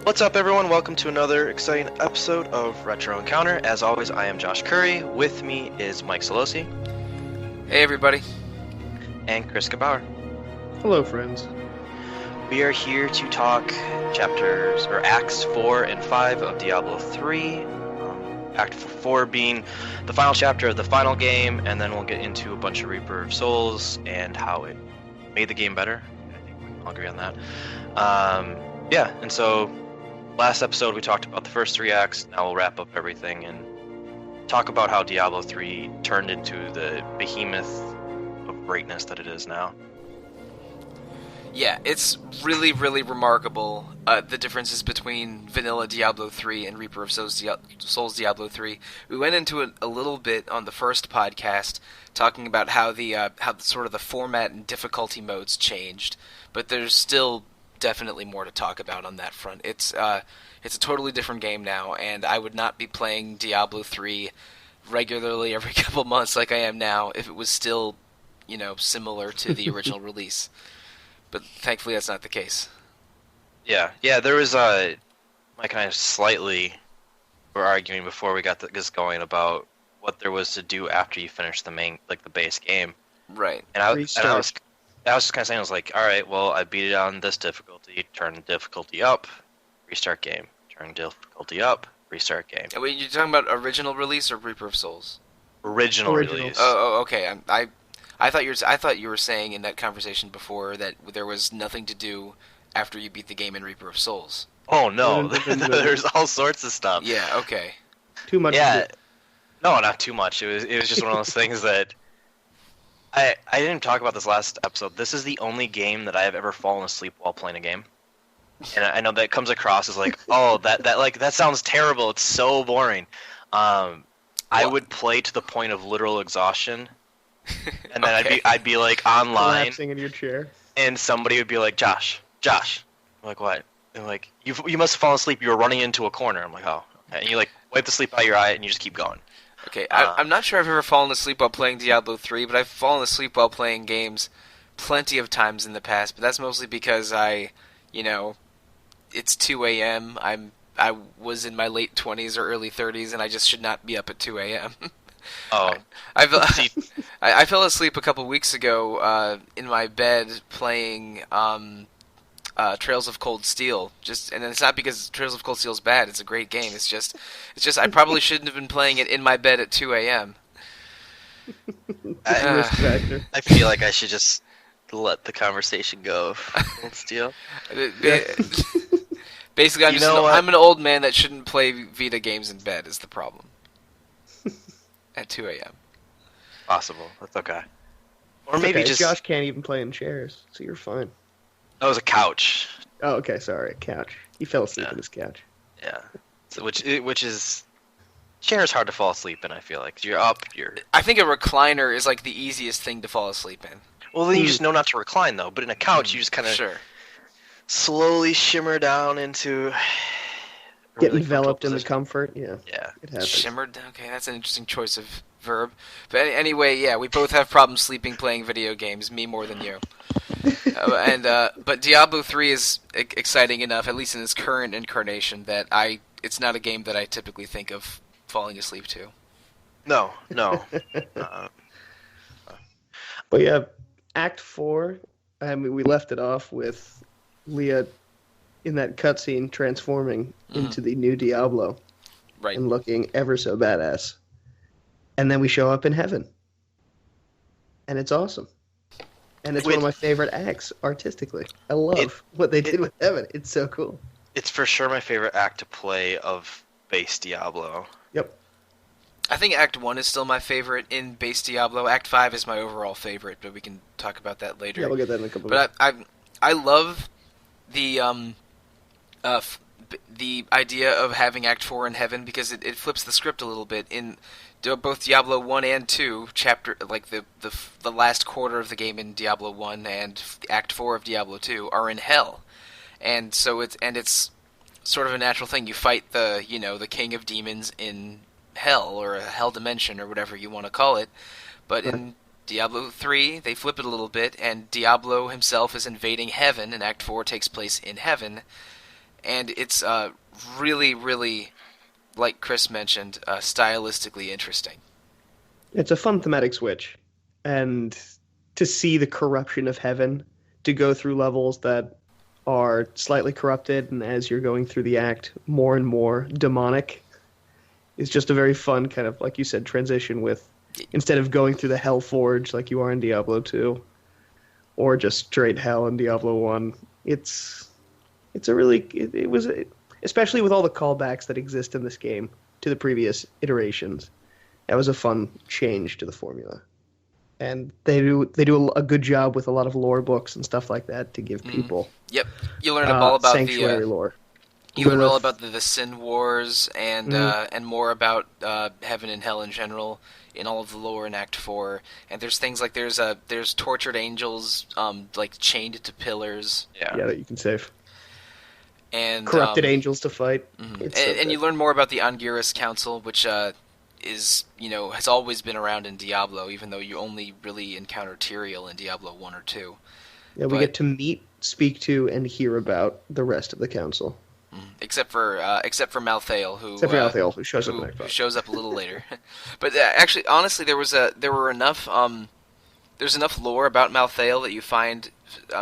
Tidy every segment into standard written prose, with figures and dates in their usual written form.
What's up, everyone? Welcome to another exciting episode of Retro Encounter. As always, I am Josh Curry. With me is Mike Sollosi. Hey, everybody. And Chris Gebauer. Hello, friends. We are here to talk Acts 4 and 5 of Diablo III. Act 4 being the final chapter of the final game, and then we'll get into a bunch of Reaper of Souls and how it made the game better. I think we can all agree on that. And so last episode we talked about the first three acts. Now we'll wrap up everything and talk about how Diablo 3 turned into the behemoth of greatness that it is now. Yeah, it's really, really remarkable, the differences between vanilla Diablo 3 and Reaper of Souls Diablo 3. We went into it a little bit on the first podcast, talking about how the sort of the format and difficulty modes changed, but there's still definitely more to talk about on that front. It's a totally different game now, and I would not be playing Diablo 3 regularly every couple months like I am now if it was still, similar to the original release. But thankfully that's not the case. Yeah, there was Mike and I slightly were arguing before we got this going about what there was to do after you finish the main, the base game. Right. And I was just kind of saying, I was like, all right, well, I beat it on this difficulty, turn the difficulty up, restart game. Turn difficulty up, restart game. Wait, you're talking about original release or Reaper of Souls? Original release. Oh, okay. I thought you were saying in that conversation before that there was nothing to do after you beat the game in Reaper of Souls. Oh no, there's all sorts of stuff. Yeah, okay. Too much. Yeah, no, not too much. It was just one of those things that I didn't talk about this last episode. This is the only game that I have ever fallen asleep while playing a game, and I know that comes across as like, oh, that sounds terrible. It's so boring. I would play to the point of literal exhaustion. And then Okay. I'd be like online, collapsing in your chair, and somebody would be like, Josh. I'm like, what? And like, you must have fallen asleep. You were running into a corner. I'm like, oh. Okay. And you wipe the sleep out of your eye, and you just keep going. Okay, I'm not sure I've ever fallen asleep while playing Diablo 3, but I've fallen asleep while playing games plenty of times in the past. But that's mostly because it's 2 a.m. I was in my late 20s or early 30s, and I just should not be up at 2 a.m. Oh, I fell asleep a couple weeks ago in my bed playing Trails of Cold Steel. And it's not because Trails of Cold Steel is bad. It's a great game. It's just I probably shouldn't have been playing it in my bed at 2 a.m. I feel like I should just let the conversation go of Cold Steel. Basically, I'm an old man that shouldn't play Vita games in bed is the problem. At 2 a.m. Possible. That's okay. Or it's maybe okay. just Josh can't even play in chairs, so you're fine. That was a couch. Oh, okay, sorry, couch. He fell asleep on his couch. Yeah. So, which is chair is hard to fall asleep in. I feel like you're up. I think a recliner is like the easiest thing to fall asleep in. Well, then you just know not to recline though. But in a couch, you just kind of slowly shimmer down into. Get enveloped in the comfort, yeah. Yeah. It happens. Shimmered? Okay, that's an interesting choice of verb. But anyway, yeah, we both have problems sleeping playing video games, me more than you. But Diablo 3 is exciting enough, at least in its current incarnation, that it's not a game that I typically think of falling asleep to. No. But yeah, Act 4, I mean, we left it off with Leah in that cutscene transforming into the new Diablo. Right. And looking ever so badass. And then we show up in heaven. And it's awesome. And it's one of my favorite acts, artistically. I love what they did with heaven. It's so cool. It's for sure my favorite act to play of base Diablo. Yep. I think Act 1 is still my favorite in base Diablo. Act 5 is my overall favorite, but we can talk about that later. Yeah, we'll get that in a couple minutes. But I love the idea of having Act 4 in heaven because it flips the script a little bit. In both Diablo 1 and 2, chapter the last quarter of the game in Diablo 1 and Act 4 of Diablo 2 are in hell, and so it's sort of a natural thing. You fight the king of demons in hell or a hell dimension or whatever you want to call it, but in Diablo 3, they flip it a little bit, and Diablo himself is invading heaven, and Act 4 takes place in heaven. and it's really, really, like Chris mentioned, stylistically interesting. It's a fun thematic switch, and to see the corruption of heaven, to go through levels that are slightly corrupted, and as you're going through the act, more and more demonic, is just a very fun kind of, like you said, transition with, instead of going through the hell forge like you are in Diablo 2, or just straight hell in Diablo 1. It was, especially with all the callbacks that exist in this game to the previous iterations. That was a fun change to the formula, and they do a good job with a lot of lore books and stuff like that to give people. Yep, you learn all about Sanctuary lore. You learn all about the Sin Wars and more about heaven and hell in general in all of the lore in Act 4. And there's things like there's tortured angels like chained to pillars. Yeah, that you can save. And corrupted angels to fight. And you learn more about the Anguirus Council, which is, has always been around in Diablo, even though you only really encounter Tyrael in Diablo 1 or 2. Yeah, we get to meet, speak to, and hear about the rest of the council. Except for Malthael, who shows up a little later. But actually, honestly, there's enough lore about Malthael that you find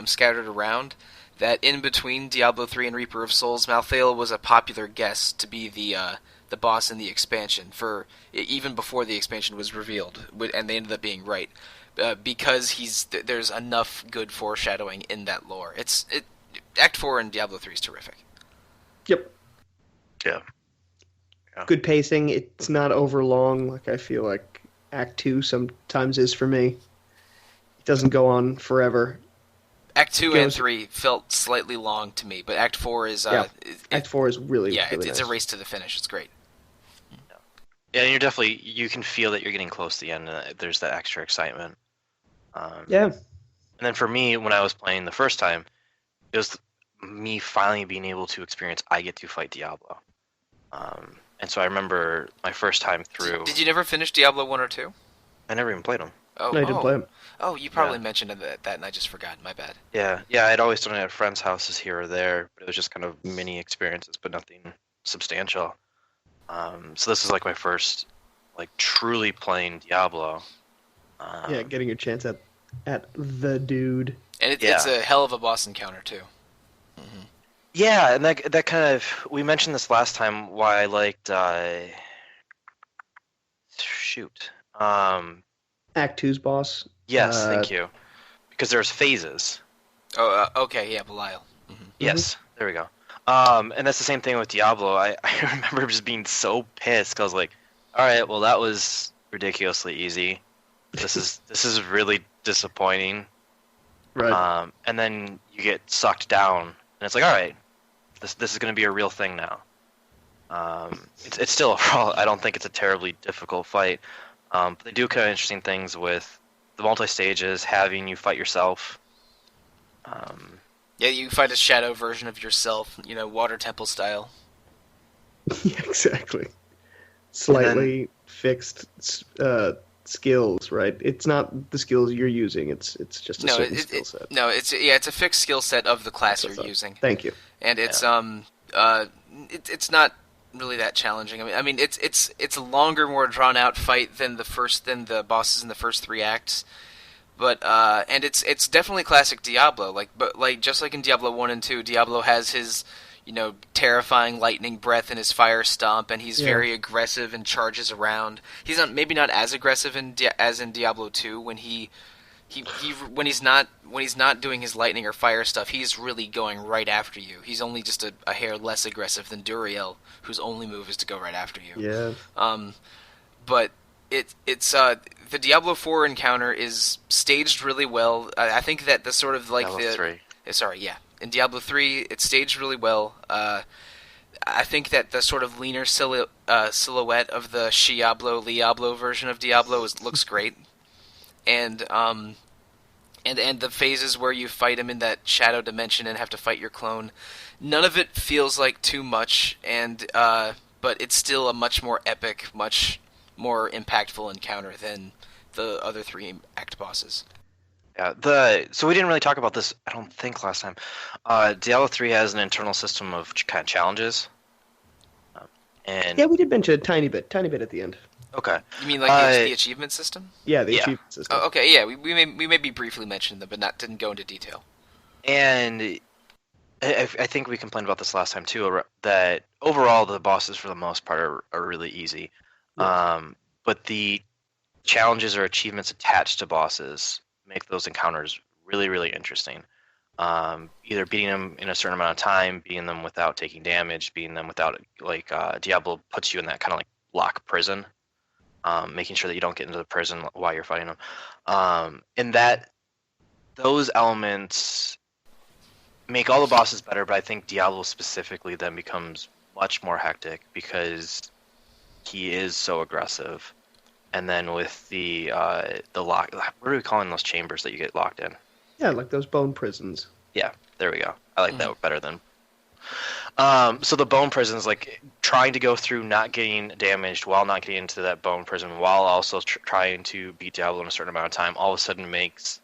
scattered around that in between Diablo 3 and Reaper of Souls, Malthael was a popular guest to be the boss in the expansion for even before the expansion was revealed, and they ended up being right because there's enough good foreshadowing in that lore. Act 4 in Diablo 3 is terrific. Yep. Yeah. Good pacing. It's not over long, like I feel like Act 2 sometimes is for me. It doesn't go on forever. Act 2 and 3 felt slightly long to me, but Act 4 is... Act 4 is really it's nice. a race to the finish. It's great. Yeah, and you can feel that you're getting close to the end, and there's that extra excitement. Yeah. And then for me, when I was playing the first time, it was me finally being able to experience I get to fight Diablo. And so I remember my first time through... Did you never finish Diablo 1 or 2? I never even played them. No, I didn't play them. Oh, you probably mentioned that and I just forgot. My bad. Yeah, I'd always done it at friends' houses here or there, but it was just kind of mini experiences, but nothing substantial. So this is like my first, like, truly playing Diablo. Getting a chance at the dude. And it's a hell of a boss encounter, too. Mm-hmm. Yeah, and that kind of... We mentioned this last time, why I liked... Act 2's boss. Yes, thank you. Because there's phases. Oh, okay, yeah, Belial. Mm-hmm. Yes, there we go. And that's the same thing with Diablo. I remember just being so pissed, 'cause I was like, alright, well that was ridiculously easy. This is really disappointing. Right. And then you get sucked down, and it's like, alright, this is going to be a real thing now. It's still I don't think it's a terribly difficult fight. But they do kind of interesting things with the multi-stages, having you fight yourself. Yeah, you fight a shadow version of yourself, Water Temple style. Yeah, exactly. Slightly fixed skills, right? It's not the skills you're using. It's just a certain skill set. No, it's a fixed skill set of the class you're using. Thank you. And it's it's not really that challenging. I mean, it's a longer, more drawn out fight than the bosses in the first 3 acts. But and it's definitely classic Diablo. But just like in Diablo 1 and 2, Diablo has his terrifying lightning breath and his fire stomp, and he's very aggressive and charges around. He's maybe not as aggressive as in Diablo 2 when when he's not doing his lightning or fire stuff. He's really going right after you. He's only just a hair less aggressive than Duriel, whose only move is to go right after you. Yeah. But it's the Diablo 4 encounter is staged really well. I think that the sort of like Diablo 3. Sorry, yeah. In Diablo 3, it's staged really well. I think that the sort of leaner silhouette of the Liablo version of Diablo looks great. And the phases where you fight him in that shadow dimension and have to fight your clone, none of it feels like too much, but it's still a much more epic, much more impactful encounter than the other 3 act bosses. Yeah, so we didn't really talk about this, I don't think, last time. Diablo 3 has an internal system of kind of challenges. And Yeah, we did mention a tiny bit at the end. okay. You mean like the achievement system? Yeah, the Yeah. achievement system. Oh, okay, yeah, we maybe briefly mentioned them, but didn't go into detail. And I think we complained about this last time too, that overall the bosses for the most part are really easy. Yeah. But the challenges or achievements attached to bosses make those encounters really, really interesting. Either beating them in a certain amount of time, beating them without taking damage, beating them without, like, Diablo puts you in that kind of like lock prison, making sure that you don't get into the prison while you're fighting them. And those elements make all the bosses better, but I think Diablo specifically then becomes much more hectic because he is so aggressive. And then with the lock, what are we calling those chambers that you get locked in? Yeah, like those bone prisons. Yeah, there we go. I like that better than. So the bone prisons, like trying to go through not getting damaged while not getting into that bone prison, while also trying to beat Diablo in a certain amount of time, all of a sudden makes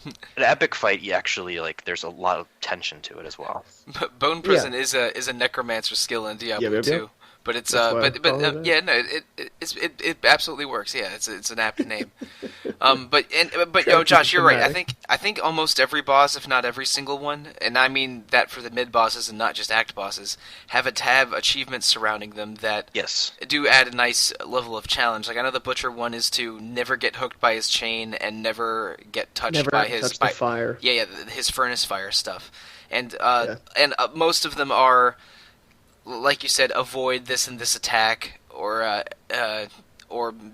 an epic fight. You actually, like, there's a lot of tension to it as well. But Bone Prison is a necromancer skill in Diablo 2. But it's it absolutely works. Yeah, it's an apt name. But Josh, you're right. I think almost every boss, if not every single one, and I mean that for the mid bosses and not just act bosses, have achievements surrounding them that do add a nice level of challenge. Like I know the Butcher one is to never get hooked by his chain and never get touched by his fire. Yeah, his furnace fire stuff, and most of them are, like you said, avoid this and this attack, or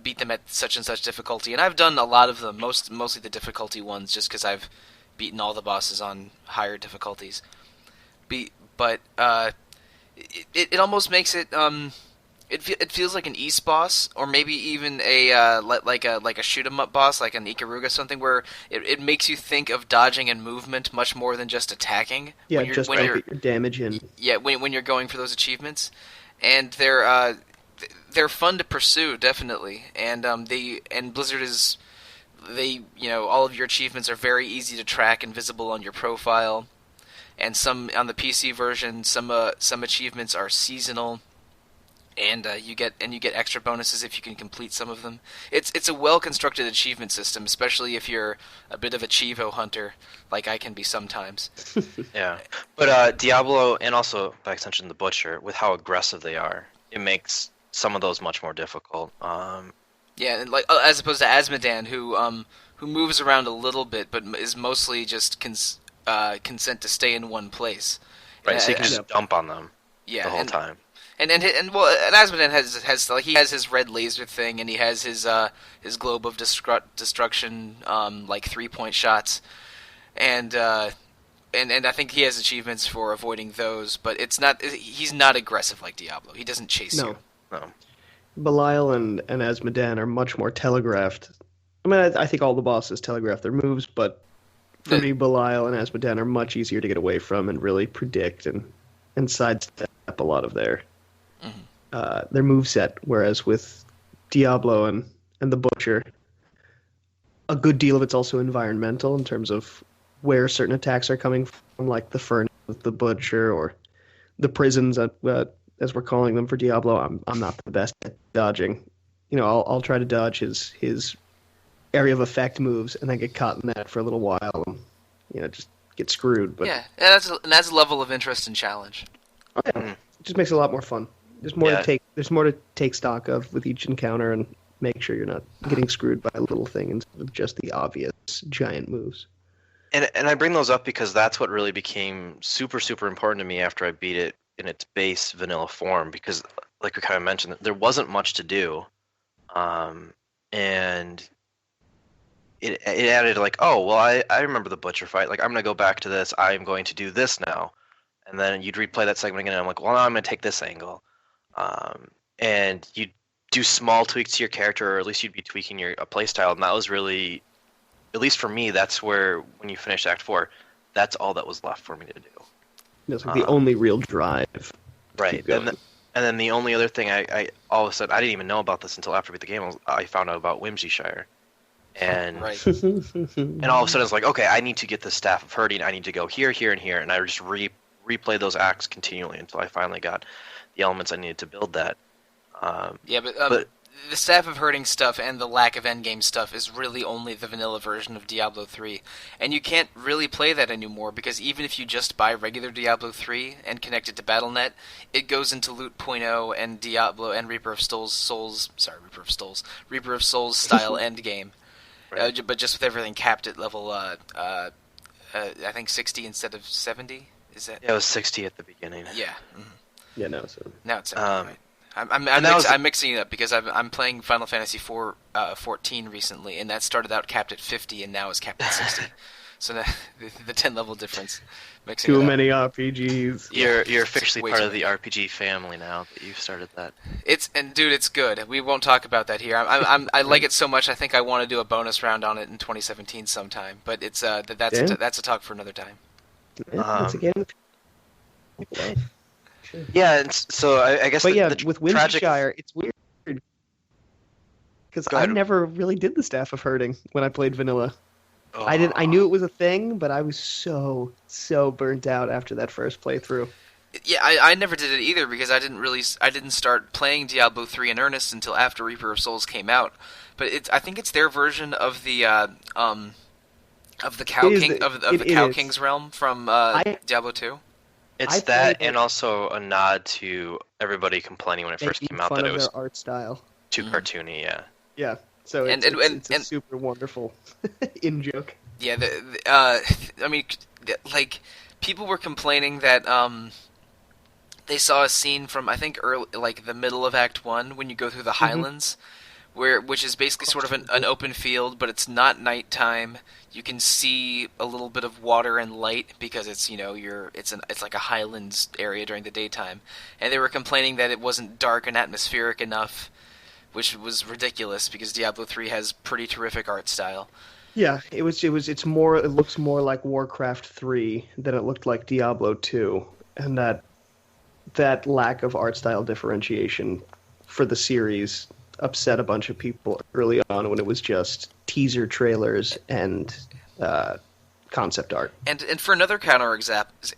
beat them at such and such difficulty. And I've done a lot of them, mostly the difficulty ones, just because I've beaten all the bosses on higher difficulties. But it almost makes it it feels like an East boss, or maybe even like a shoot 'em up boss, like an Ikaruga something, where it makes you think of dodging and movement much more than just attacking. Yeah, just to get your damage in. Yeah, when you're going for those achievements, and they're fun to pursue, definitely. And Blizzard is, all of your achievements are very easy to track and visible on your profile. And some on the PC version, some achievements are seasonal. And you get extra bonuses if you can complete some of them. It's a well constructed achievement system, especially if you're a bit of a Chivo hunter, like I can be sometimes. Yeah, but Diablo, and also by extension the Butcher, with how aggressive they are, it makes some of those much more difficult. Yeah, and like as opposed to Asmodan, who moves around a little bit, but is mostly just consent to stay in one place. Right, so you can just dump on them the whole time. And Asmodan has like, he has his red laser thing, and he has his globe of destruction, like 3-point shots, and I think he has achievements for avoiding those. But he's not aggressive like Diablo. He doesn't chase you. No. Belial and Asmodan are much more telegraphed. I mean, I think all the bosses telegraph their moves, but for me, Belial and Asmodan are much easier to get away from and really predict and sidestep a lot of their moveset. Whereas with Diablo and the Butcher, a good deal of it's also environmental in terms of where certain attacks are coming from, like the furnace with the Butcher, or the prisons, as we're calling them for Diablo. I'm not the best at dodging. I'll try to dodge his area of effect moves and then get caught in that for a little while and just get screwed. But yeah, and that's a level of interest and challenge. Oh, yeah. It just makes it a lot more fun. There's more to take. There's more to take stock of with each encounter, and make sure you're not getting screwed by a little thing instead of just the obvious giant moves. And I bring those up because that's what really became super, super important to me after I beat it in its base vanilla form. Because, like we kind of mentioned, there wasn't much to do, and it added like, oh well, I remember the Butcher fight. Like, I'm gonna go back to this. I'm going to do this now. And then you'd replay that segment again, and I'm like, well, now I'm going to take this angle. And you'd do small tweaks to your character, or at least you'd be tweaking your playstyle. And that was really, at least for me, that's where, when you finish Act 4, that's all that was left for me to do. It's like the only real drive. Right. And then the only other thing I all of a sudden, I didn't even know about this until after I beat the game, I found out about Whimsyshire. And Right. and all of a sudden it's like, okay, I need to get the Staff of Herding. I need to go here, here, and here, and I just replay those acts continually until I finally got the elements I needed to build that. But the Staff of Herding stuff and the lack of endgame stuff is really only the vanilla version of Diablo 3. And you can't really play that anymore, because even if you just buy regular Diablo 3 and connect it to Battle.net, it goes into Loot.0 and Diablo and Reaper of Souls style endgame. Right. But just with everything capped at level, I think 60 instead of 70? Is that? Yeah, it was 60 at the beginning. Yeah. Mm-hmm. Yeah, no. So Now it's 70, right. I'm mixing it up because I'm playing Final Fantasy 14 recently, and that started out capped at 50 and now is capped at 60. So the 10 level difference. Mixing too many RPGs. You're officially way part too of the many. RPG family now that you've started that. Dude, it's good. We won't talk about that here. I like it so much. I think I want to do a bonus round on it in 2017 sometime. But it's that's a talk for another time. Yeah, once again. Yeah, and so I guess. But the with tragic... Windshire, it's weird because I never really did the Staff of Herding when I played vanilla. Oh. I knew it was a thing, but I was so burnt out after that first playthrough. Yeah, I never did it either because I didn't start playing Diablo 3 in earnest until after Reaper of Souls came out. But I think it's their version of the Cow King's realm from Diablo 2. It's that, and also a nod to everybody complaining when it first came out that it was their art style too cartoony. Yeah. Yeah. So it's a super wonderful in joke. Yeah, people were complaining that they saw a scene from I think early, like the middle of Act 1 when you go through the Highlands, which is basically sort of an open field, but it's not nighttime. You can see a little bit of water and light because it's it's like a highlands area during the daytime, and they were complaining that it wasn't dark and atmospheric enough, which was ridiculous because Diablo 3 has pretty terrific art style. Yeah, it looks more like Warcraft 3 than it looked like Diablo 2, and that lack of art style differentiation for the series upset a bunch of people early on when it was just teaser trailers and concept art. And for another counter example,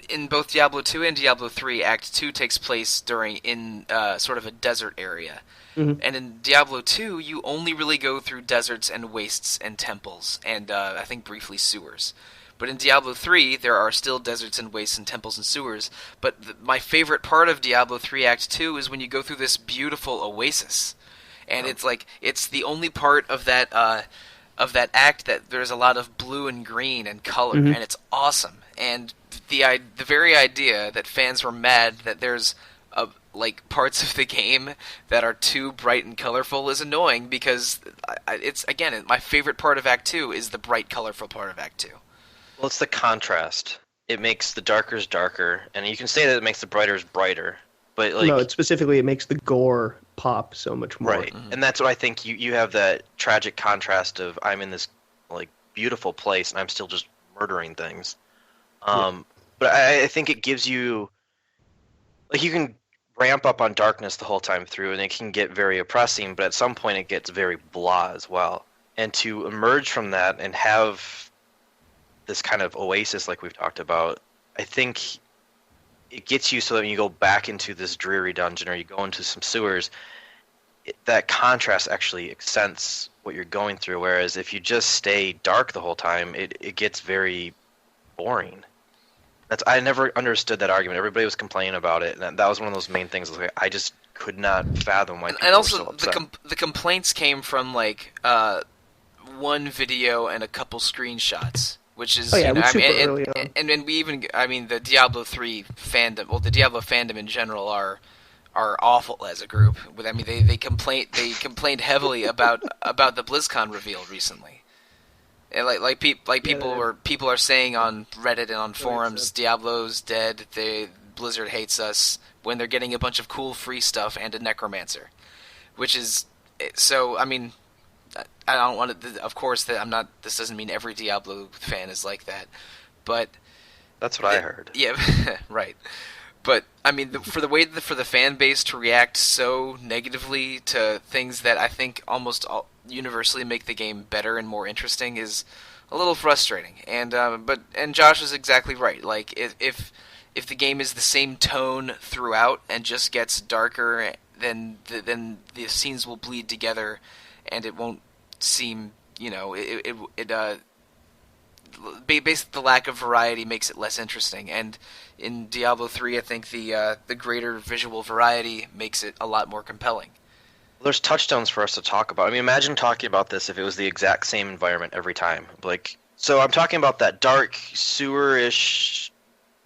in both Diablo 2 and Diablo 3, Act 2 takes place in sort of a desert area. Mm-hmm. And in Diablo 2, you only really go through deserts and wastes and temples, and I think briefly sewers. But in Diablo 3, there are still deserts and wastes and temples and sewers. But my favorite part of Diablo 3 Act 2 is when you go through this beautiful oasis. And it's the only part of that act that there's a lot of blue and green and color, and it's awesome. And the very idea that fans were mad that there's parts of the game that are too bright and colorful is annoying because my favorite part of Act 2 is the bright, colorful part of Act 2. Well, it's the contrast. It makes the darkers darker, and you can say that it makes the brighters brighter, but it makes the gore pop so much more. Right, and that's what I think. You have that tragic contrast of I'm in this beautiful place and I'm still just murdering things. But I think it gives you you can ramp up on darkness the whole time through, and it can get very oppressing. But at some point, it gets very blah as well. And to emerge from that and have this kind of oasis like we've talked about, I think it gets you so that when you go back into this dreary dungeon or you go into some sewers, that contrast actually accents what you're going through, whereas if you just stay dark the whole time, it gets very boring. I never understood that argument. Everybody was complaining about it, and that was one of those main things. I just could not fathom why people were so upset. The complaints came from one video and a couple screenshots. Which is, and we even, the Diablo 3 fandom, well, the Diablo fandom in general are awful as a group. They complained heavily about the BlizzCon reveal recently. And people are saying on Reddit and on forums, Diablo's dead. Blizzard hates us when they're getting a bunch of cool free stuff and a necromancer, which is so. I don't want to. Of course, that I'm not. This doesn't mean every Diablo fan is like that, but that's what I heard. Yeah, right. But I mean, for the fan base to react so negatively to things that I think almost universally make the game better and more interesting is a little frustrating. And Josh is exactly right. Like if the game is the same tone throughout and just gets darker, then the scenes will bleed together, and it won't seem, basically the lack of variety makes it less interesting. And in Diablo 3, I think the greater visual variety makes it a lot more compelling. Well, there's touchstones for us to talk about. I mean, imagine talking about this if it was the exact same environment every time. Like, so I'm talking about that dark sewer-ish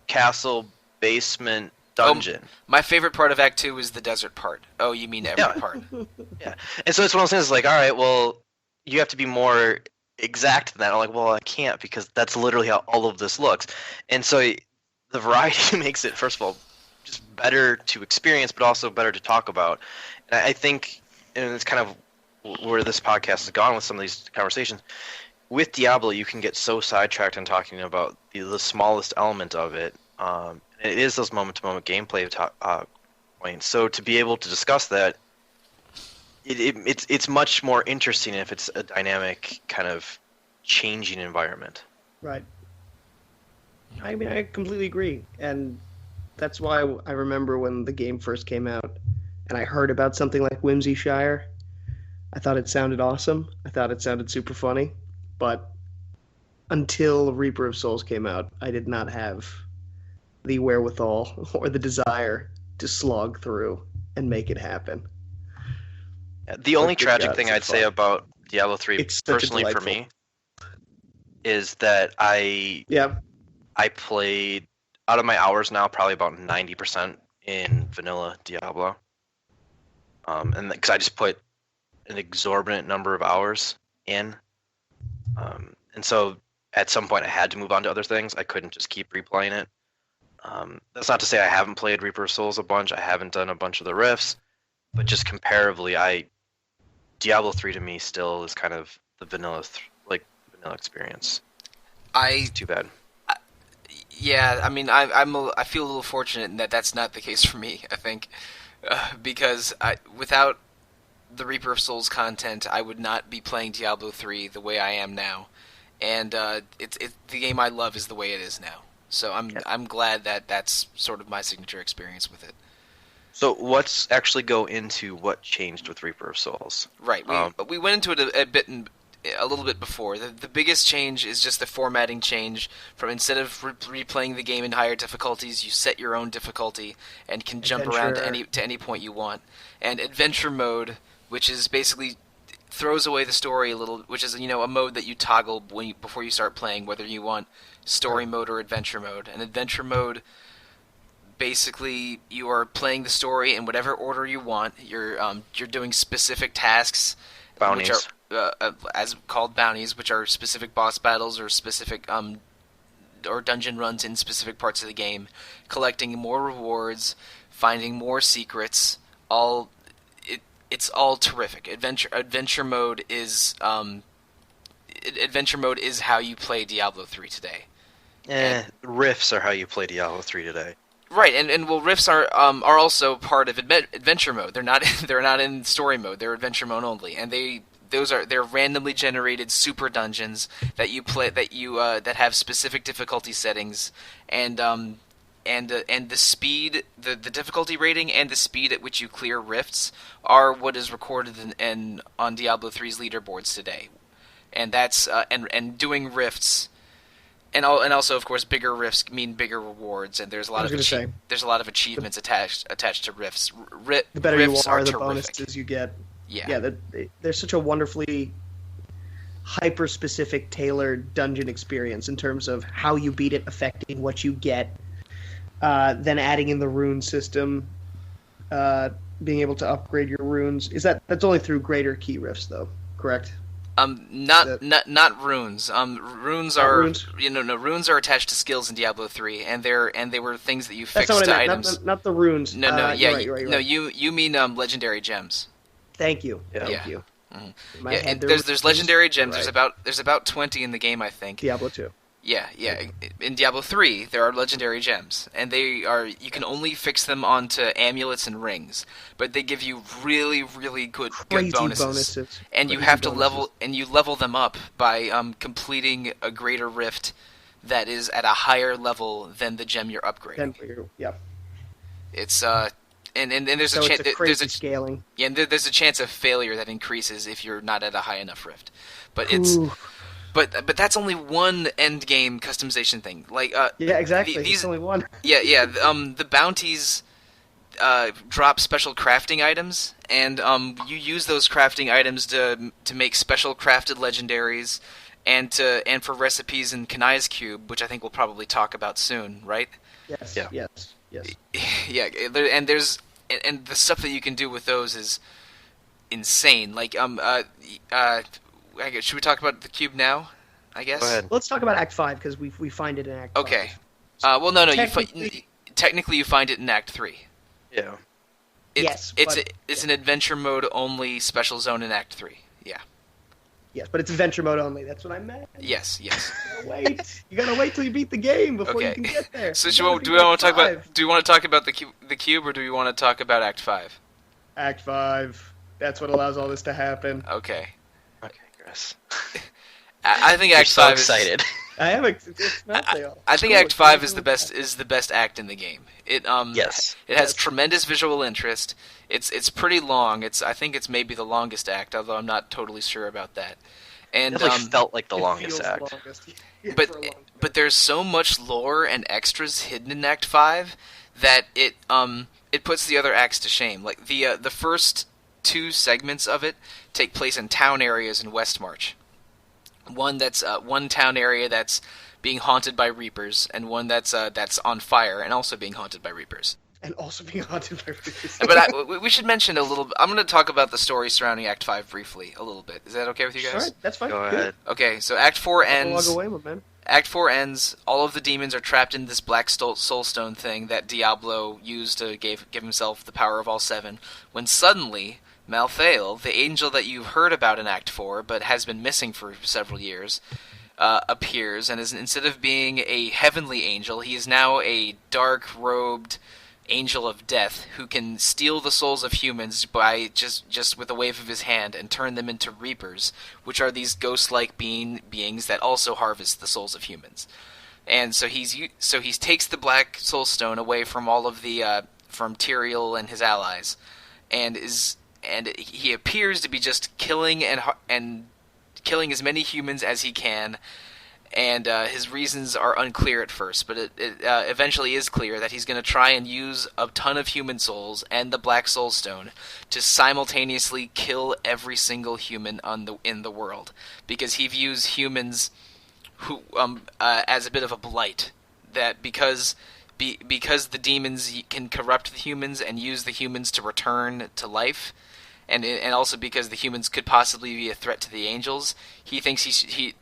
castle basement dungeon. My favorite part of Act 2 is the desert part. Oh, you mean every part. Yeah. And so it's one of those things like, all right, well, you have to be more exact than that. I'm like, well, I can't, because that's literally how all of this looks. And so the variety makes it, first of all, just better to experience, but also better to talk about. And I think, and it's kind of where this podcast has gone with some of these conversations, with Diablo, you can get so sidetracked in talking about the smallest element of it. It is those moment-to-moment gameplay points. So to be able to discuss that, it's much more interesting if it's a dynamic kind of changing environment. Right. I mean, I completely agree, and that's why I remember when the game first came out, and I heard about something like Whimsyshire. I thought it sounded awesome. I thought it sounded super funny, but until Reaper of Souls came out, I did not have the wherewithal or the desire to slog through and make it happen. The only tragic thing I'd say about Diablo 3, personally for me, is that I played, out of my hours now, probably about 90% in vanilla Diablo. And because I just put an exorbitant number of hours in. And so at some point I had to move on to other things. I couldn't just keep replaying it. That's not to say I haven't played Reaper of Souls a bunch. I haven't done a bunch of the rifts. But just comparably, Diablo 3 to me still is kind of the vanilla experience. Too bad. Yeah, I mean, I feel a little fortunate in that that's not the case for me, I think. Because without the Reaper of Souls content, I would not be playing Diablo 3 the way I am now. And the game I love is the way it is now. So I'm glad that that's sort of my signature experience with it. So let's actually go into what changed with Reaper of Souls. Right. We went into it a little bit before. The biggest change is just the formatting change from, instead of replaying the game in higher difficulties, you set your own difficulty and can jump around to any point you want. And Adventure Mode, which is basically throws away the story a little, which is a mode that you toggle before you start playing, whether you want story mode or adventure mode. And adventure mode, basically, you are playing the story in whatever order you want. You're doing specific tasks, bounties, which are as called bounties, which are specific boss battles or specific or dungeon runs in specific parts of the game, collecting more rewards, finding more secrets. It's all terrific. Adventure mode is how you play Diablo 3 today. Rifts are how you play Diablo 3 today. Right, and rifts are also part of adventure mode. They're not in story mode. They're adventure mode only, and they're randomly generated super dungeons that you play that have specific difficulty settings, and the speed, the difficulty rating, and the speed at which you clear rifts are what is recorded on Diablo 3's leaderboards today, and that's and doing rifts. And also, of course, bigger rifts mean bigger rewards, and there's a lot of achievements attached to rifts. The better you are, the terrific. bonuses you get. Yeah, there's such a wonderfully hyper-specific, tailored dungeon experience in terms of how you beat it, affecting what you get. Then adding in the rune system, being able to upgrade your runes. That's only through greater key rifts, though, correct? Not runes. Runes are runes are attached to skills in Diablo 3, and they were things that you fixed to items. Not the runes. You're right. No, you mean legendary gems. Thank you. Yeah. Thank you. Mm-hmm. There's legendary gems. Right. There's about 20 in the game, I think. Diablo 2. Yeah. In Diablo 3, there are legendary gems, and you can only fix them onto amulets and rings, but they give you really, really good bonuses. And you have to level them up by completing a greater rift that is at a higher level than the gem you're upgrading. It's and there's so a chance there's a scaling. Yeah, and there's a chance of failure that increases if you're not at a high enough rift. But it's But that's only one end game customization thing. Like yeah, exactly. It's only one. Yeah. The bounties drop special crafting items, and you use those crafting items to make special crafted legendaries, and for recipes in Kanai's cube, which I think we'll probably talk about soon, right? Yes. Yeah. Yes. Yeah, and the stuff that you can do with those is insane. Like should we talk about the cube now? I guess. Go ahead. Let's talk about Act 5 because we find it in Act 5. Okay. Well, no. Technically, you find it in Act 3. Yeah. It's an adventure mode only special zone in Act 3. Yeah. Yes, but it's adventure mode only. That's what I meant. Yes. You gotta wait till you beat the game before you can get there. So do we want to talk about the cube, or do we want to talk about Act 5? Act 5. That's what allows all this to happen. Okay. Okay, Chris. I think Act 5 excited. I am. I think Act 5 is the best act in the game. It yes. It has tremendous visual interest. It's pretty long. I think it's maybe the longest act, although I'm not totally sure about that. And it felt like the longest act. But there's so much lore and extras hidden in Act 5 that it puts the other acts to shame. Like the first two segments of it take place in town areas in Westmarch. One that's one town area that's being haunted by reapers, and one that's on fire and also being haunted by reapers. But we should mention a little. I'm going to talk about the story surrounding Act 5 briefly, a little bit. Is that okay with you guys? All right, that's fine. Go ahead. Okay, so Act 4 ends. Log away, my man. Act 4 ends. All of the demons are trapped in this black soulstone thing that Diablo used to give himself the power of all seven. When suddenly, Malthael, the angel that you've heard about in Act 4 but has been missing for several years, appears, and instead of being a heavenly angel, he is now a dark-robed angel of death who can steal the souls of humans by just with a wave of his hand and turn them into reapers, which are these ghost-like beings that also harvest the souls of humans. And so he takes the black soul stone away from all of the from Tyrael and his allies, and he appears to be just killing and killing as many humans as he can. And his reasons are unclear at first, but it eventually is clear that he's going to try and use a ton of human souls and the Black Soul Stone to simultaneously kill every single human in the world, because he views humans who as a bit of a blight. That because the demons can corrupt the humans and use the humans to return to life, and also because the humans could possibly be a threat to the angels, he thinks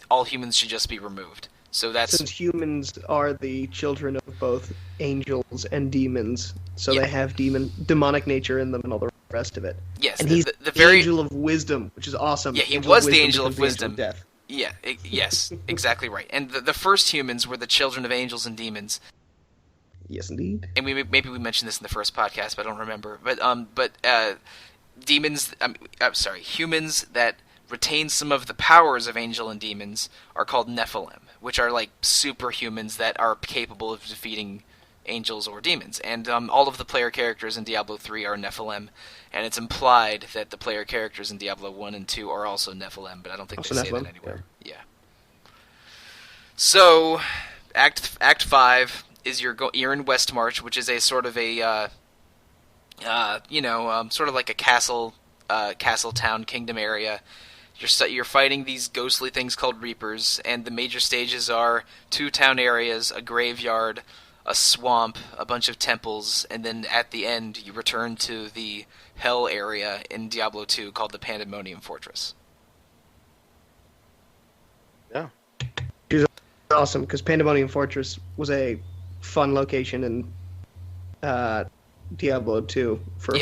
all humans should just be removed. So that's since humans are the children of both angels and demons, so they have demonic nature in them and all the rest of it. Yes, and he's the angel of wisdom, which is awesome. Yeah, he was the angel of The wisdom. angel of death. Yeah, yes, exactly right. And the first humans were the children of angels and demons. Yes, indeed. And maybe we mentioned this in the first podcast, but I don't remember. But humans that retain some of the powers of angel and demons are called Nephilim, which are like superhumans that are capable of defeating angels or demons. And all of the player characters in Diablo 3 are Nephilim, and it's implied that the player characters in Diablo 1 and 2 are also Nephilim, but I don't think they say that anywhere. Yeah. So, Act 5 is you're in Westmarch, which is a sort of a sort of like a castle town kingdom area. You're fighting these ghostly things called Reapers, and the major stages are 2 town areas, a graveyard, a swamp, a bunch of temples, and then at the end you return to the Hell area in Diablo 2 called the Pandemonium Fortress. Yeah. It was awesome, because Pandemonium Fortress was a fun location in Diablo 2 for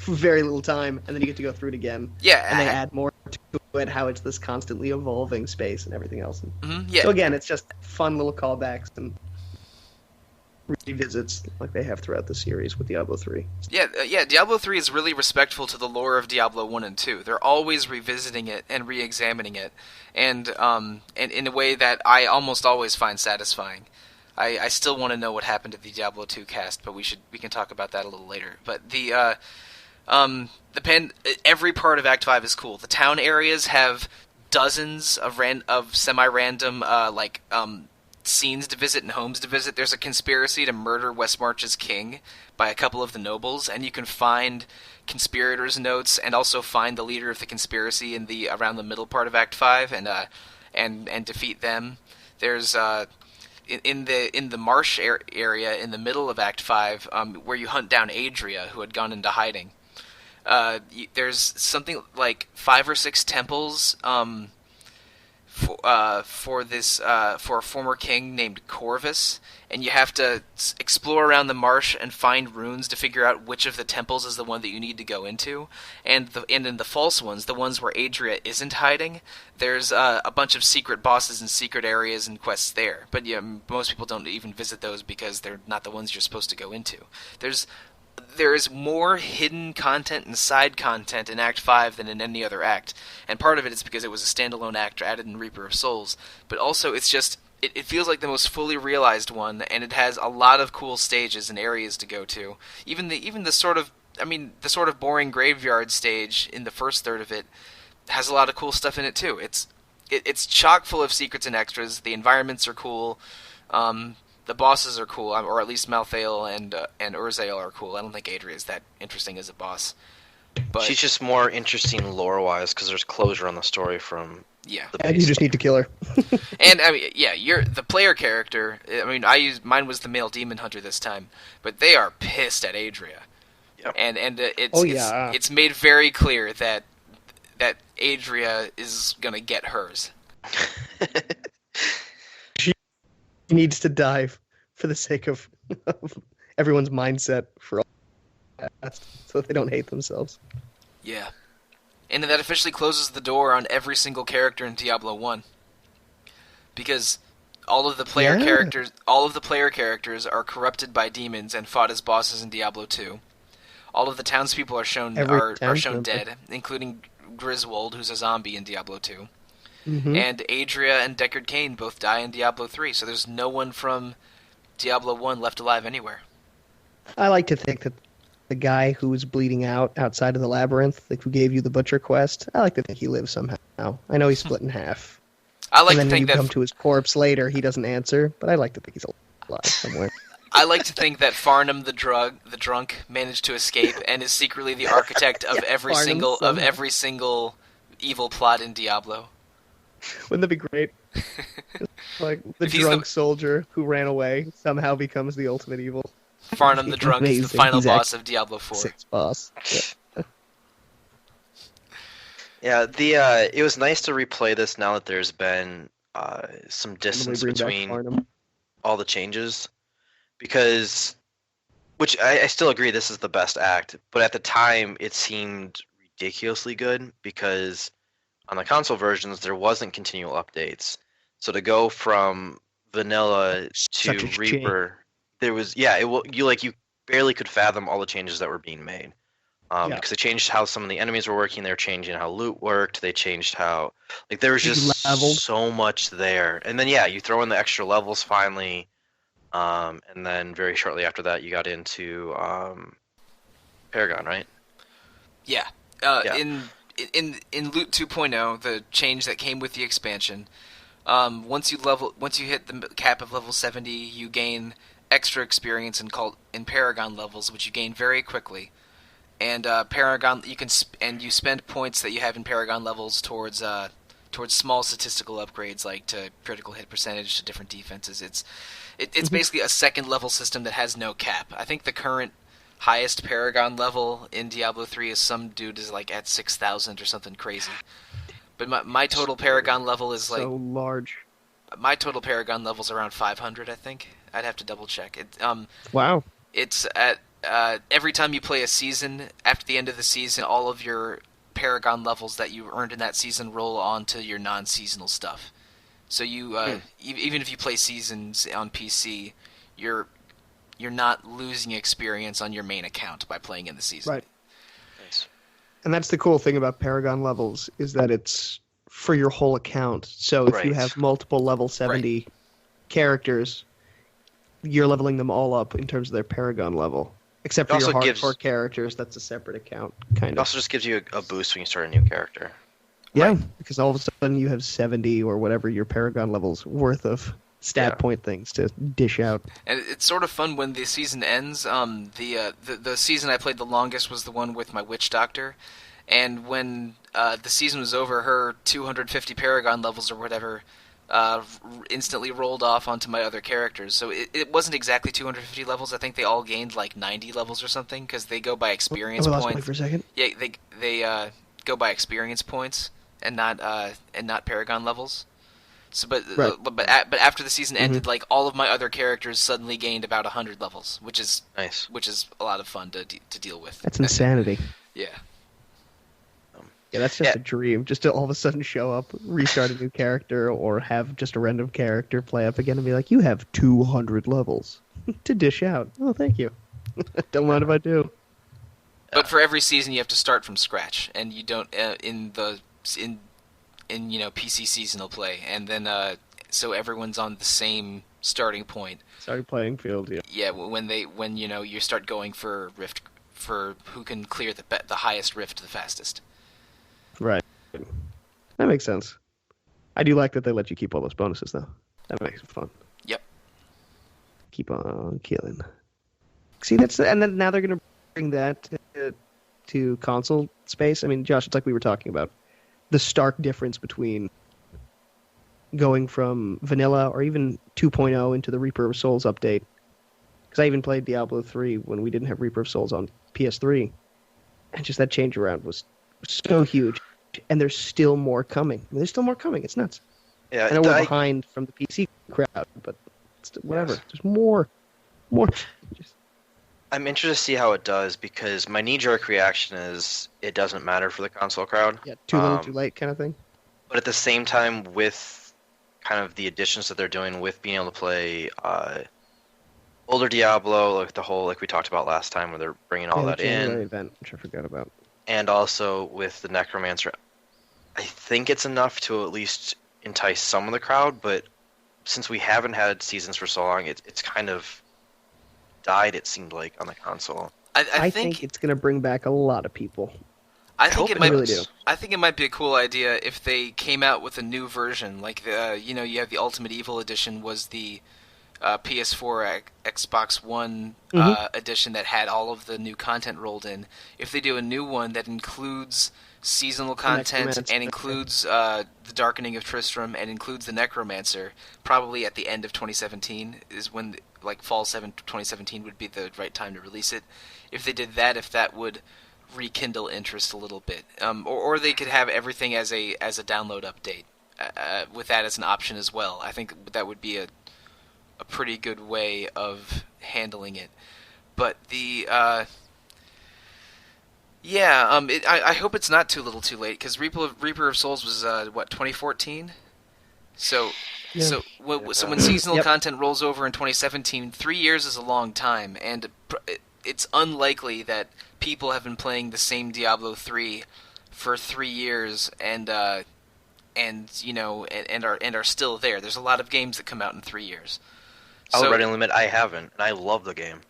very little time, and then you get to go through it again. Yeah, and they add more to it, how it's this constantly evolving space and everything else. Yeah. So again, it's just fun little callbacks and revisits like they have throughout the series with Diablo 3. Yeah, Diablo 3 is really respectful to the lore of Diablo 1 and 2. They're always revisiting it and re-examining it, and in a way that I almost always find satisfying. I still want to know what happened to the Diablo 2 cast, but we can talk about that a little later. But every part of Act 5 is cool. The town areas have dozens of semi-random scenes to visit and homes to visit. There's a conspiracy to murder Westmarch's king by a couple of the nobles, and you can find conspirators' notes and also find the leader of the conspiracy around the middle part of Act 5 and defeat them. There's in the marsh area in the middle of Act 5 where you hunt down Adria, who had gone into hiding. There's something like 5 or 6 temples for a former king named Corvus, and you have to explore around the marsh and find runes to figure out which of the temples is the one that you need to go into. And in the false ones, the ones where Adria isn't hiding, there's a bunch of secret bosses and secret areas and quests there. But most people don't even visit those because they're not the ones you're supposed to go into. There is more hidden content and side content in Act 5 than in any other act, and part of it is because it was a standalone act added in Reaper of Souls, but also it's just, it feels like the most fully realized one, and it has a lot of cool stages and areas to go to. Even the sort of boring graveyard stage in the first third of it has a lot of cool stuff in it too. It's chock full of secrets and extras, the environments are cool, the bosses are cool, or at least Malthael and Urzael are cool. I don't think Adria is that interesting as a boss. But she's just more interesting lore-wise because there's closure on the story from the and you just need to kill her. And you're the player character. Mine was the male demon hunter this time, but they are pissed at Adria. Yep. And it's made very clear that Adria is gonna get hers. She needs to die for the sake of everyone's mindset for all that, so they don't hate themselves. Yeah. And that officially closes the door on every single character in Diablo 1. Because all of the player characters are corrupted by demons and fought as bosses in Diablo 2. All of the townspeople are shown dead, including Griswold, who's a zombie in Diablo 2. Mm-hmm. And Adria and Deckard Cain both die in Diablo 3, so there's no one from Diablo 1 left alive anywhere. I like to think that the guy who was bleeding out outside of the labyrinth, who gave you the butcher quest, I like to think he lives somehow. I know he's split in half. I like and then to think when you come to his corpse later, he doesn't answer, but I like to think he's alive somewhere. I like to think that Farnham the drunk managed to escape and is secretly the architect of every single evil plot in Diablo. Wouldn't that be great? Like the drunk soldier who ran away somehow becomes the ultimate evil. Farnham the drunk is the final boss of Diablo 4. Sixth boss. Yeah, it was nice to replay this now that there's been some distance between all the changes, because, which I still agree this is the best act, but at the time it seemed ridiculously good because on the console versions there wasn't continual updates. So to go from vanilla to Reaper, there was you barely could fathom all the changes that were being made. Because they changed how some of the enemies were working, they were changing how loot worked, they changed how there was just so much there. And then you throw in the extra levels finally, and then very shortly after that you got into Paragon, right? Yeah. In Loot 2.0, the change that came with the expansion, once you hit the cap of level 70, you gain extra experience in Paragon levels, which you gain very quickly. And Paragon, you spend points that you have in Paragon levels towards small statistical upgrades, like to critical hit percentage, to different defenses. It's basically a second level system that has no cap. I think the current highest Paragon level in Diablo 3 is some dude is at 6,000 or something crazy. But my total Paragon level is so large. My total Paragon level is around 500, I think. I'd have to double check. Wow. It's at every time you play a season, after the end of the season, all of your Paragon levels that you earned in that season roll onto your non-seasonal stuff. So you even if you play seasons on PC, you're not losing experience on your main account by playing in the season. Right. Nice. And that's the cool thing about Paragon levels is that it's for your whole account. So if you have multiple level 70 characters, you're leveling them all up in terms of their Paragon level. Except for your hardcore characters, that's a separate account, kind of. It also just gives you a boost when you start a new character. Yeah, because all of a sudden you have 70 or whatever your Paragon levels worth of stat point things to dish out. And it's sort of fun when the season ends. The season I played the longest was the one with my Witch Doctor. And when the season was over, her 250 Paragon levels or whatever instantly rolled off onto my other characters. So it wasn't exactly 250 levels. I think they all gained like 90 levels or something because they go by experience points. Lost for a second. Yeah, they go by experience points and not Paragon levels. So, but after the season ended, like all of my other characters suddenly gained about 100 levels, which is nice. Which is a lot of fun to deal with. That's insanity. Yeah. Yeah, that's just a dream. Just to all of a sudden show up, restart a new character, or have just a random character play up again and be like, "You have 200 levels to dish out." Oh, thank you. Don't mind if I do. But for every season, you have to start from scratch, and you don't in PC seasonal play, and then so everyone's on the same starting point. Starting playing field, yeah. Yeah, when you start going for rift for who can clear the highest rift the fastest. Right. That makes sense. I do like that they let you keep all those bonuses, though. That makes it fun. Yep. Keep on killing. See, and then now they're going to bring that to console space. I mean, Josh, it's like we were talking about. The stark difference between going from vanilla or even 2.0 into the Reaper of Souls update. Because I even played Diablo 3 when we didn't have Reaper of Souls on PS3. And just that change around was so huge. And there's still more coming. I mean, there's still more coming. It's nuts. Yeah, I know we're behind from the PC crowd, but whatever. Yes. There's more. I'm interested to see how it does because my knee-jerk reaction is it doesn't matter for the console crowd. Yeah, too little, too late kind of thing. But at the same time, with kind of the additions that they're doing with being able to play older Diablo, like we talked about last time, where they're bringing all that in. Event, which I forgot about. And also with the Necromancer, I think it's enough to at least entice some of the crowd, but since we haven't had seasons for so long, it's kind of died, it seemed like, on the console. I think it's going to bring back a lot of people. I think it might. Really do. I think it might be a cool idea if they came out with a new version, like you have the Ultimate Evil Edition was the PS4, Xbox One edition that had all of the new content rolled in. If they do a new one that includes seasonal content and includes the Darkening of Tristram and includes the Necromancer, probably at the end of 2017 is when, like fall 2017 would be the right time to release it. If they did that, if that would rekindle interest a little bit, or they could have everything as a download update with that as an option as well. I think that would be a pretty good way of handling it. But I hope it's not too little too late, because Reaper of Souls was 2014. So when seasonal content rolls over in 2017, 3 years is a long time, and it's unlikely that people have been playing the same Diablo 3 for 3 years and are still there. There's a lot of games that come out in 3 years. I'll readily admit I haven't, and I love the game.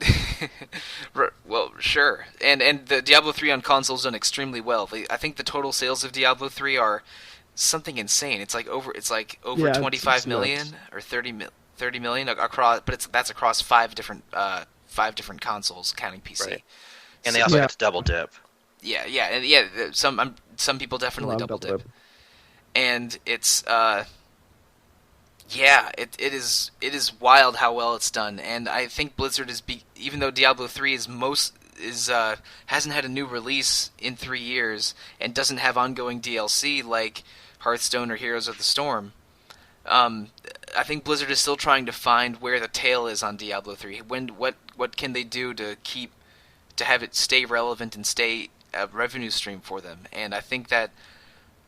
Well, sure. And the Diablo 3 on console's done extremely well. I think the total sales of Diablo 3 are something insane. It's like over 25 million or 30 million across, but that's across five different consoles, counting PC. Right. And they also get to double dip. Some people definitely double dip. And it's it is wild how well it's done, and I think Blizzard even though Diablo 3 hasn't had a new release in 3 years and doesn't have ongoing DLC like Hearthstone or Heroes of the Storm. I think Blizzard is still trying to find where the tail is on Diablo 3. What can they do to have it stay relevant and stay revenue stream for them. And I think that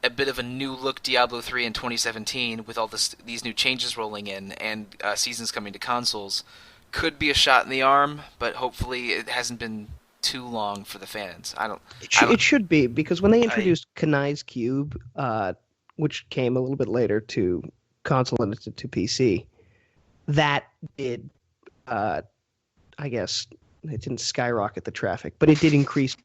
a bit of a new look Diablo 3 in 2017 with all these new changes rolling in and seasons coming to consoles could be a shot in the arm, but hopefully it hasn't been too long for the fans. It should be, because when they introduced Kanai's Cube, which came a little bit later to console and to PC, that did, I guess, it didn't skyrocket the traffic, but it did increase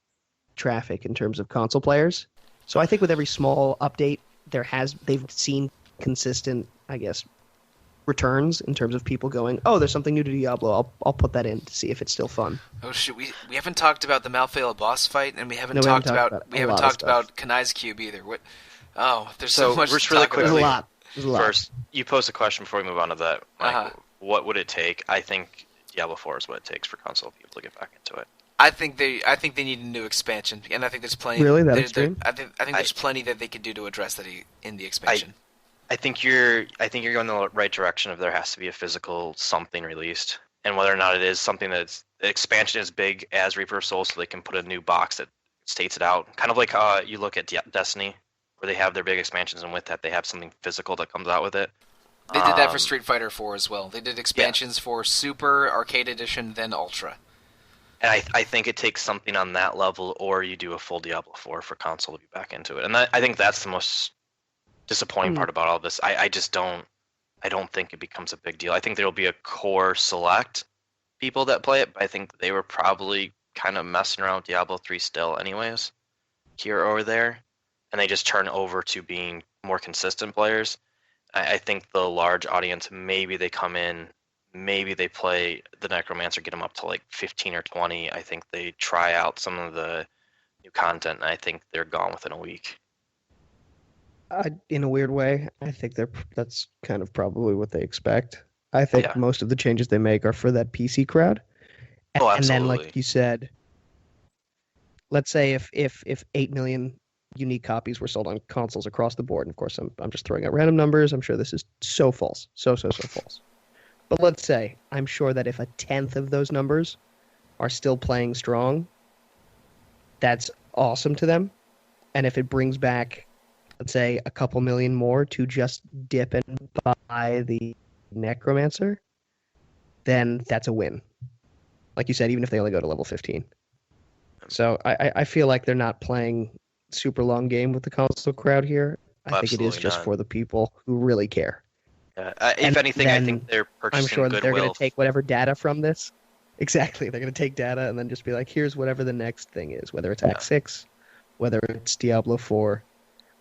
traffic in terms of console players. So I think with every small update, they've seen consistent, I guess, returns in terms of people going, oh, there's something new to Diablo. I'll put that in to see if it's still fun. Oh shit, we haven't talked about the Malthael boss fight, and we haven't talked about Kanai's Cube either. What? Oh, there's so much. Just to really talk quickly, about. There's a lot. First, you posed a question before we move on to that. Like, what would it take? I think Diablo 4 is what it takes for console people to get back into it. I think they need a new expansion, and I think there's plenty. Really, that extreme? I think there's plenty that they could do to address that in the expansion. I think you're going the right direction. If there has to be a physical something released, and whether or not it is something that's the expansion is big as Reaper of Souls, so they can put a new box that states it out. Kind of like you look at Destiny, where they have their big expansions, and with that they have something physical that comes out with it. They did that for Street Fighter 4 as well. They did expansions for Super, Arcade Edition, then Ultra. And I think it takes something on that level, or you do a full Diablo 4 for console to be back into it. And I think that's the most disappointing part about all this. I don't think it becomes a big deal. I think there'll be a core select people that play it, but I think they were probably kind of messing around with Diablo 3 still anyways, here or there, and they just turn over to being more consistent players. I think the large audience, maybe they come in, maybe they play the Necromancer, get them up to like 15 or 20. I think they try out some of the new content, and I think they're gone within a week. In a weird way, I think that's kind of probably what they expect. I think most of the changes they make are for that PC crowd. And then, like you said, let's say if 8 million unique copies were sold on consoles across the board, and of course I'm just throwing out random numbers. I'm sure this is so false. So false. But let's say, I'm sure that if a tenth of those numbers are still playing strong, that's awesome to them. And if it brings back, let's say, a couple million more to just dip and buy the Necromancer, then that's a win. Like you said, even if they only go to level 15. So I feel like they're not playing super long game with the console crowd here. I think it is just for the people who really care. If anything, I think they're purchasing I'm sure that they're goodwill. going to take whatever data from this. Exactly. They're going to take data and then just be like, here's whatever the next thing is, whether it's Act 6, whether it's Diablo 4.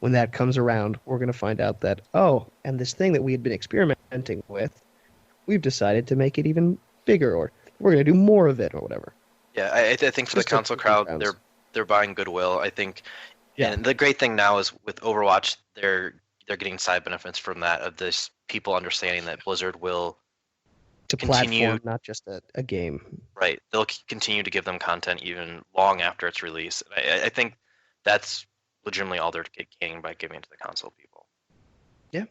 When that comes around, we're going to find out that, and this thing that we had been experimenting with, we've decided to make it even bigger, or we're going to do more of it, or whatever. Yeah, I think for the console crowd, they're buying goodwill. I think, and the great thing now is with Overwatch, they're getting side benefits from that, of this people understanding that Blizzard will continue, platform, not just a game. Right, they'll continue to give them content even long after its release. I think that's legitimately all they're gaining by giving it to the console people. Yeah.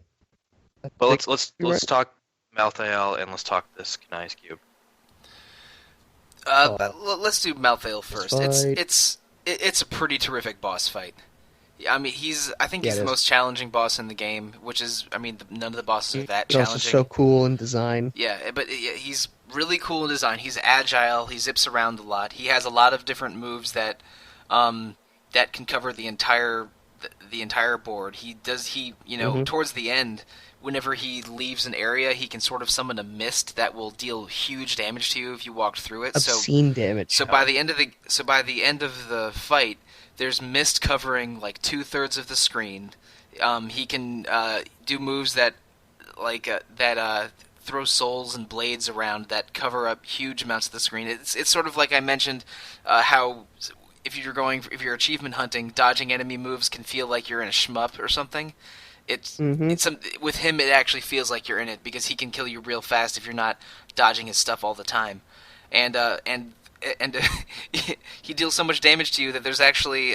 But let's talk Malthael, and let's talk this Kanai's Cube. Let's do Malthael first. It's a pretty terrific boss fight. I mean, I think he's the most challenging boss in the game, which is, I mean, none of the bosses are that challenging. He's also so cool in design. Yeah, but he's really cool in design. He's agile. He zips around a lot. He has a lot of different moves that can cover the entire board. Towards the end, whenever he leaves an area, he can sort of summon a mist that will deal huge damage to you if you walked through it. Obscene damage. So by the end of the fight, there's mist covering like 2/3 of the screen. He can do moves that throw souls and blades around that cover up huge amounts of the screen. It's sort of like I mentioned how if you're achievement hunting, dodging enemy moves can feel like you're in a shmup or something. With him, it actually feels like you're in it because he can kill you real fast if you're not dodging his stuff all the time, and he deals so much damage to you that there's actually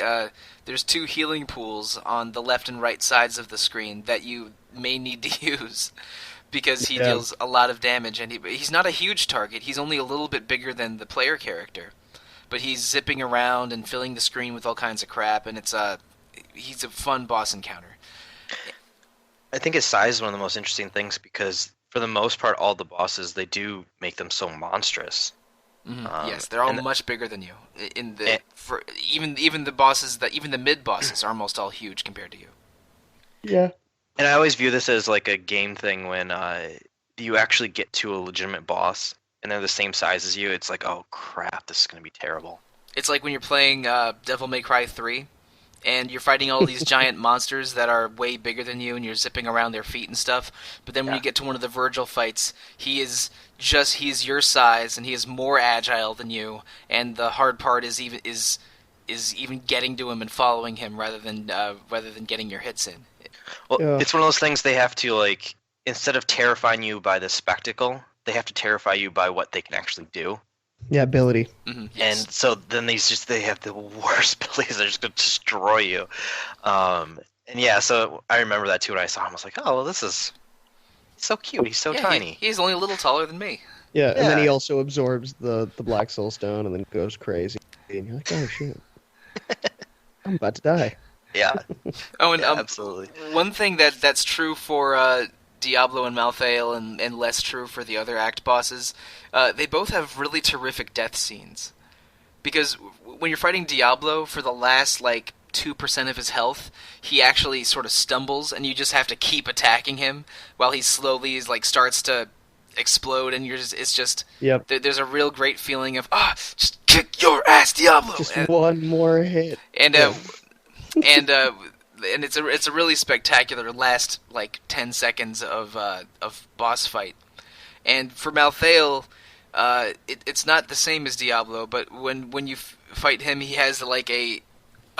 there's 2 healing pools on the left and right sides of the screen that you may need to use because he deals a lot of damage, and he's not a huge target. He's only a little bit bigger than the player character. but he's zipping around and filling the screen with all kinds of crap, and he's a fun boss encounter. I think his size is one of the most interesting things because for the most part, all the bosses, they do make them so monstrous. Yes, they're all much bigger than you. Even the bosses, even the mid bosses, are almost all huge compared to you. Yeah. And I always view this as like a game thing when you actually get to a legitimate boss and they're the same size as you. It's like, oh crap, this is going to be terrible. It's like when you're playing Devil May Cry 3, and you're fighting all these giant monsters that are way bigger than you, and you're zipping around their feet and stuff. But then when you get to one of the Virgil fights, he's your size, and he is more agile than you. And the hard part is even getting to him and following him rather than getting your hits in. Well, It's one of those things they have to, like, instead of terrifying you by the spectacle, they have to terrify you by what they can actually do. Yeah, ability. Mm-hmm, yes. And so then they have the worst abilities. They're just going to destroy you. And yeah, so I remember that too when I saw him. I was like, oh, well, this is so cute. He's so tiny. He's only a little taller than me. Yeah, and then he also absorbs the Black Soul Stone and then goes crazy. And you're like, oh, shit. I'm about to die. Yeah. Oh, and absolutely. One thing that's true for Diablo and Malthael and less true for the other act bosses, they both have really terrific death scenes. Because when you're fighting Diablo, for the last, 2% of his health, he actually sort of stumbles, and you just have to keep attacking him while he slowly, starts to explode, and it's just... Yep. There's a real great feeling of, just kick your ass, Diablo! Just one more hit. And it's a really spectacular last 10 seconds of boss fight. And for Malthael, it's not the same as Diablo, but when you fight him, he has a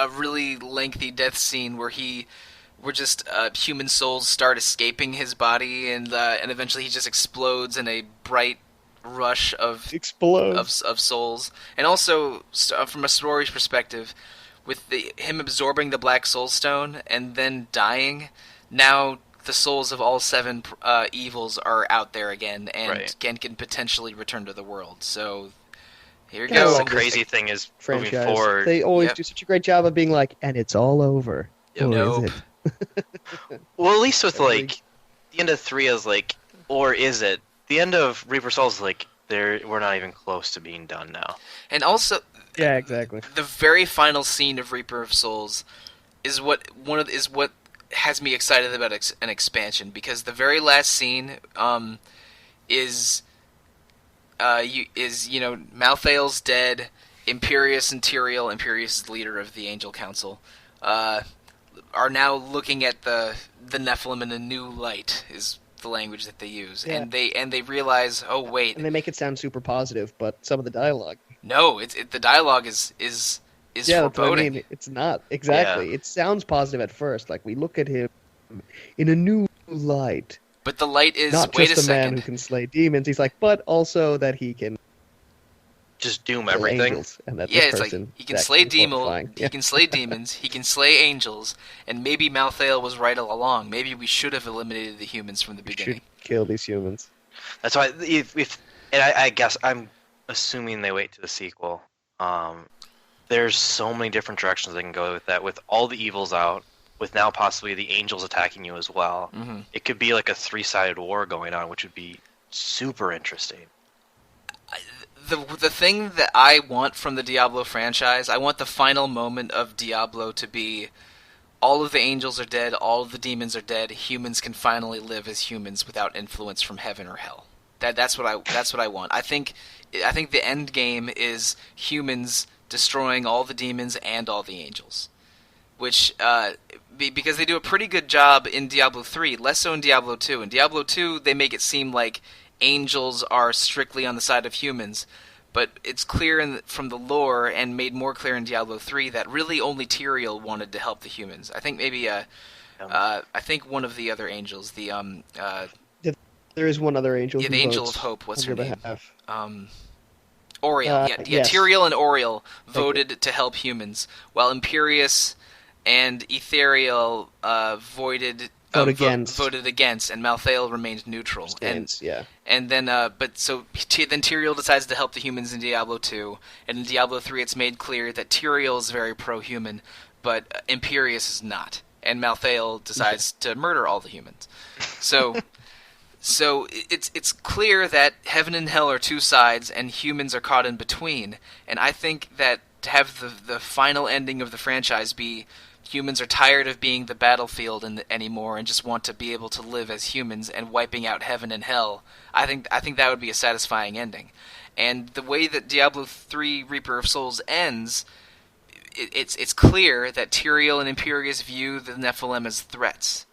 really lengthy death scene where human souls start escaping his body, and eventually he just explodes in a bright rush of souls. And also from a story perspective, with him absorbing the Black Soul Stone and then dying, now the souls of all 7 evils are out there again and can potentially return to the world. So here you go. The crazy thing is, franchise. Moving forward... They always do such a great job of being like, and it's all over. Or is it? Well, at least with, the end of 3 is or is it? The end of Reaper Souls is we're not even close to being done now. And also... Yeah, exactly. The very final scene of Reaper of Souls is what has me excited about an expansion, because the very last scene is Malthael's dead, Imperius and Tyrael, Imperius is the leader of the Angel Council, are now looking at the Nephilim in a new light, is the language that they use, and they realize, oh wait, and they make it sound super positive, but some of the dialogue. No, the dialogue is foreboding. That's what I mean. It's not exactly. Yeah. It sounds positive at first, we look at him in a new light. But the light is not wait just a a second. Man who can slay demons. He's but also that he can just doom everything. And that it's he can slay demons. He can slay demons. He can slay angels. And maybe Malthael was right all along. Maybe we should have eliminated the humans from the beginning. Should kill these humans. That's why. I guess I'm assuming they wait to the sequel. There's so many different directions they can go with that. With all the evils out, with now possibly the angels attacking you as well, it could be like a 3-sided war going on, which would be super interesting. The thing that I want from the Diablo franchise, I want the final moment of Diablo to be all of the angels are dead, all of the demons are dead, humans can finally live as humans without influence from heaven or hell. That's what I want. I think the end game is humans destroying all the demons and all the angels, which because they do a pretty good job in Diablo 3, less so in Diablo 2. In Diablo 2, they make it seem like angels are strictly on the side of humans, but it's clear from the lore and made more clear in Diablo 3 that really only Tyrael wanted to help the humans. I think maybe I think one of the other angels, there is one other angel. Yeah, the Angel of Hope. What's her name? Oriel. Yes. Tyrael and Oriel voted to help humans, while Imperius and Etheriel voted voted against, and Malthael remained neutral. Abstains, yeah. And then, then Tyrael decides to help the humans in Diablo 2, and in Diablo 3 it's made clear that Tyrael is very pro-human, but Imperius is not. And Malthael decides to murder all the humans. So it's clear that heaven and hell are two sides, and humans are caught in between. And I think that to have the final ending of the franchise be humans are tired of being the battlefield anymore and just want to be able to live as humans and wiping out heaven and hell, I think that would be a satisfying ending. And the way that Diablo 3 Reaper of Souls ends, it's clear that Tyrael and Imperius view the Nephilim as threats.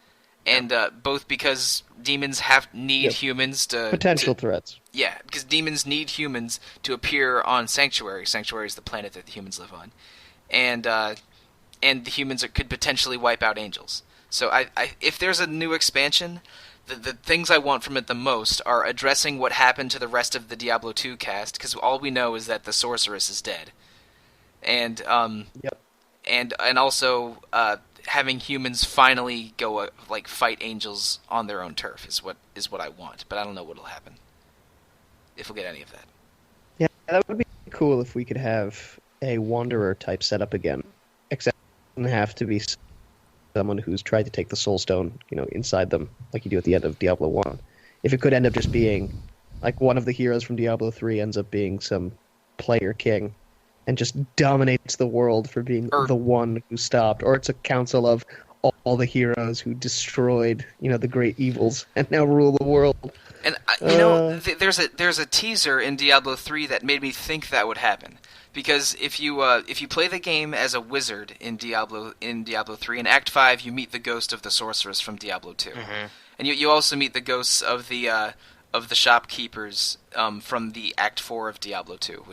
And both because demons need humans to... Potential threats. Yeah, because demons need humans to appear on Sanctuary. Sanctuary is the planet that the humans live on. And the humans could potentially wipe out angels. So if there's a new expansion, the things I want from it the most are addressing what happened to the rest of the Diablo 2 cast, because all we know is that the sorceress is dead. And and also having humans finally go fight angels on their own turf is what I want, but I don't know what'll happen if we'll get any of that. Yeah, that would be cool if we could have a wanderer type setup again, except it doesn't have to be someone who's tried to take the soul stone, inside them, like you do at the end of Diablo 1. If it could end up just being like one of the heroes from Diablo 3 ends up being some player king and just dominates the world for being the one who stopped, or it's a council of all the heroes who destroyed, the great evils and now rule the world. And there's a teaser in Diablo 3 that made me think that would happen, because if you play the game as a wizard in Diablo 3, in Act 5 you meet the ghost of the sorceress from Diablo 2, and you also meet the ghosts of the shopkeepers from the Act 4 of Diablo 2,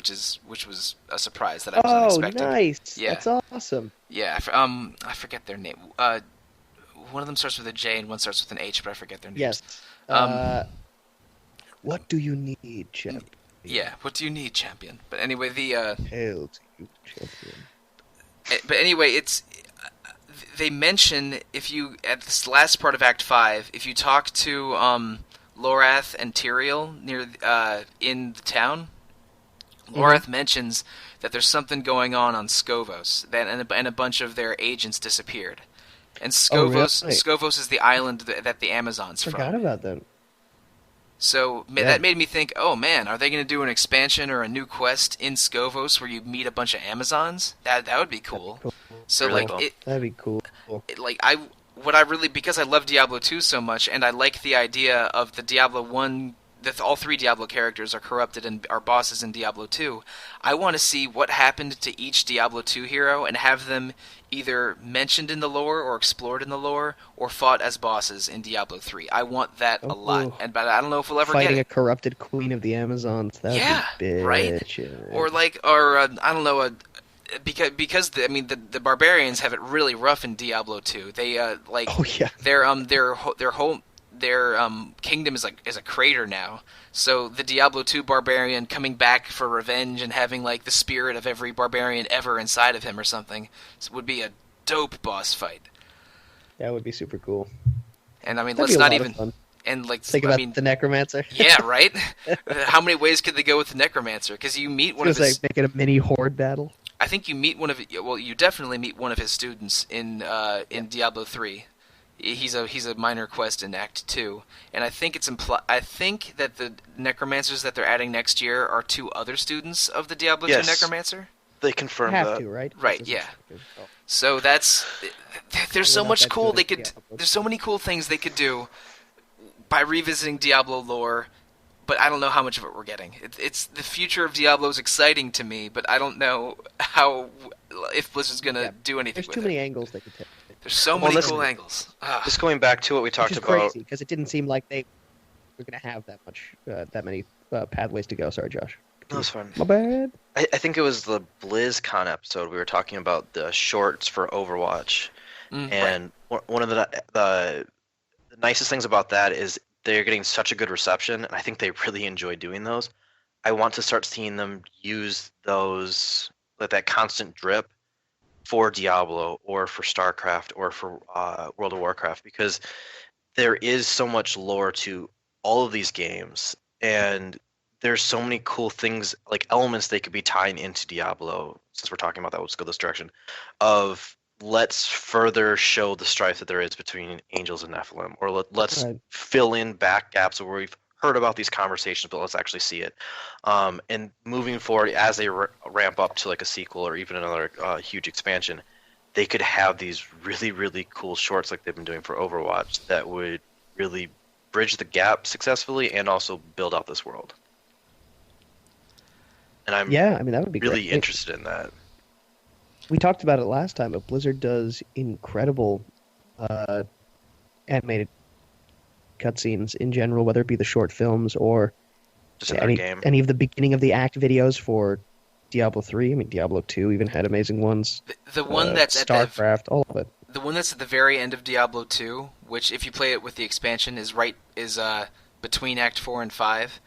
which was a surprise that I wasn't expecting. Oh, nice! Yeah. That's awesome. Yeah, I forget their name. One of them starts with a J and one starts with an H, but I forget their names. Yes. What do you need, champion? Yeah, what do you need, champion? But anyway, Hail to you, champion. But anyway, they mention at this last part of Act 5, if you talk to Lorath and Tyrael near in the town, Lorath mentions that there's something going on Scovos, and a bunch of their agents disappeared. And Scovos, Scovos is the island that the Amazons from. Forgot about that. So that made me think, oh man, are they going to do an expansion or a new quest in Scovos where you meet a bunch of Amazons? That would be cool. So really that'd be cool. Because I love Diablo 2 so much, and I like the idea of the Diablo 1, that all three Diablo characters are corrupted and are bosses in Diablo 2, I want to see what happened to each Diablo 2 hero and have them either mentioned in the lore or explored in the lore or fought as bosses in Diablo 3. I want that a lot, but I don't know if we'll ever get it. Fighting a corrupted queen of the Amazons, that would be big. Right? Or I don't know, because the barbarians have it really rough in Diablo 2. They their kingdom is a crater now. So the Diablo 2 barbarian coming back for revenge and having the spirit of every barbarian ever inside of him or something would be a dope boss fight. That would be super cool. And let's not even think about the necromancer. Yeah, right. How many ways could they go with the necromancer? Because you meet one of his. Make it a mini horde battle. I think you meet you definitely meet one of his students in Diablo 3. He's a minor quest in Act 2, and I think I think that the necromancers that they're adding next year are two other students of the Diablo 2 necromancer. They confirmed that. Have to, right? Right, yeah. So there's so much cool there's so many cool things they could do by revisiting Diablo lore, but I don't know how much of it we're getting. It's the future of Diablo is exciting to me, but I don't know if Blizzard's gonna do anything with it. There's too many angles they could take. There's so many cool angles. Just going back to what we talked about, crazy because it didn't seem like they were going to have that many pathways to go. Sorry, Josh. No, that's fine. My bad. I think it was the BlizzCon episode we were talking about the shorts for Overwatch, and one of the nicest things about that is they're getting such a good reception, and I think they really enjoy doing those. I want to start seeing them use those, that constant drip for Diablo or for StarCraft or for World of Warcraft, because there is so much lore to all of these games, and there's so many cool things, like elements they could be tying into Diablo. Since we're talking about that, let's go this direction. Of let's further show the strife that there is between angels and Nephilim, or let's Right. fill in back gaps where we've heard about these conversations, but let's actually see it. And moving forward, as they ramp up to like a sequel or even another huge expansion, they could have these really, really cool shorts like they've been doing for Overwatch that would really bridge the gap successfully and also build out this world. And I'm Yeah, I mean, that would be really great. interested in that. We talked about it last time, but Blizzard does incredible animated cutscenes in general, whether it be the short films or Just in their game. any of the beginning of the act videos for Diablo 3. I mean, Diablo 2 even had amazing ones. The one that's at StarCraft, all of it. the one that's at the very end of Diablo 2, which if you play it with the expansion is between Act 4 and 5,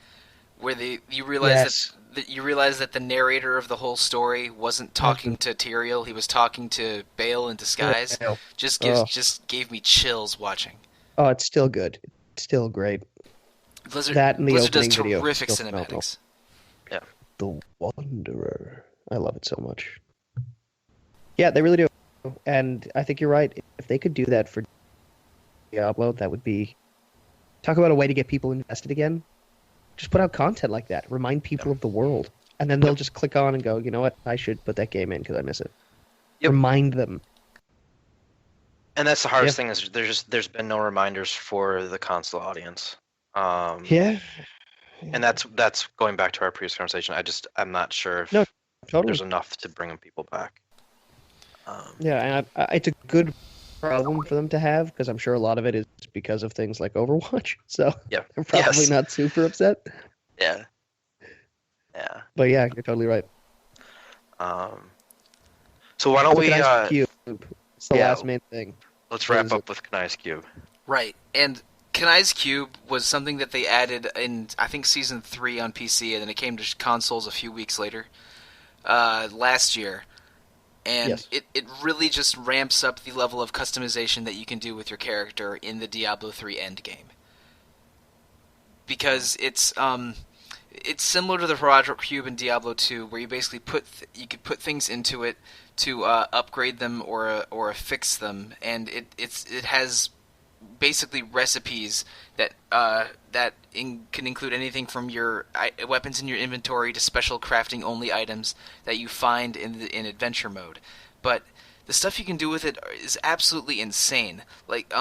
where you realize Yes. that the narrator of the whole story wasn't talking to Tyrael, he was talking to Baal in disguise. Oh. Just gave me chills watching. Oh, it's still good. It's still great. Blizzard That and the Blizzard does opening video, terrific still phenomenal. cinematics. The Wanderer. I love it so much. Yeah, they really do. And I think you're right. If they could do that for Diablo, that would be... Talk about a way to get people invested again. Just put out content like that. Remind people of the world. And then they'll just click on and go, you know what? I should put that game in because I miss it. Yep. Remind them. And that's the hardest thing, is there's been no reminders for the console audience. Yeah. And that's going back to our previous conversation. I'm not sure if Totally. there's enough to bring people back. Yeah, and it's a good problem for them to have because I'm sure a lot of it is because of things like Overwatch. So Yeah. they're probably Yes. not super upset. Yeah. Yeah. But yeah, you're totally right. So why don't we Ice Cube. It's the yeah. last main thing. let's wrap up with Kanai's Cube. Right, and Kanai's Cube was something that they added in, I think, Season 3 on PC, and then it came to consoles a few weeks later, last year. And Yes. it really just ramps up the level of customization that you can do with your character in the Diablo 3 endgame. Because it's similar to the Horadric Cube in Diablo 2, where you basically you could put things into it to upgrade them or fix them, and it has basically recipes that can include anything from your weapons in your inventory to special crafting only items that you find in adventure mode. But the stuff you can do with it is absolutely insane. Like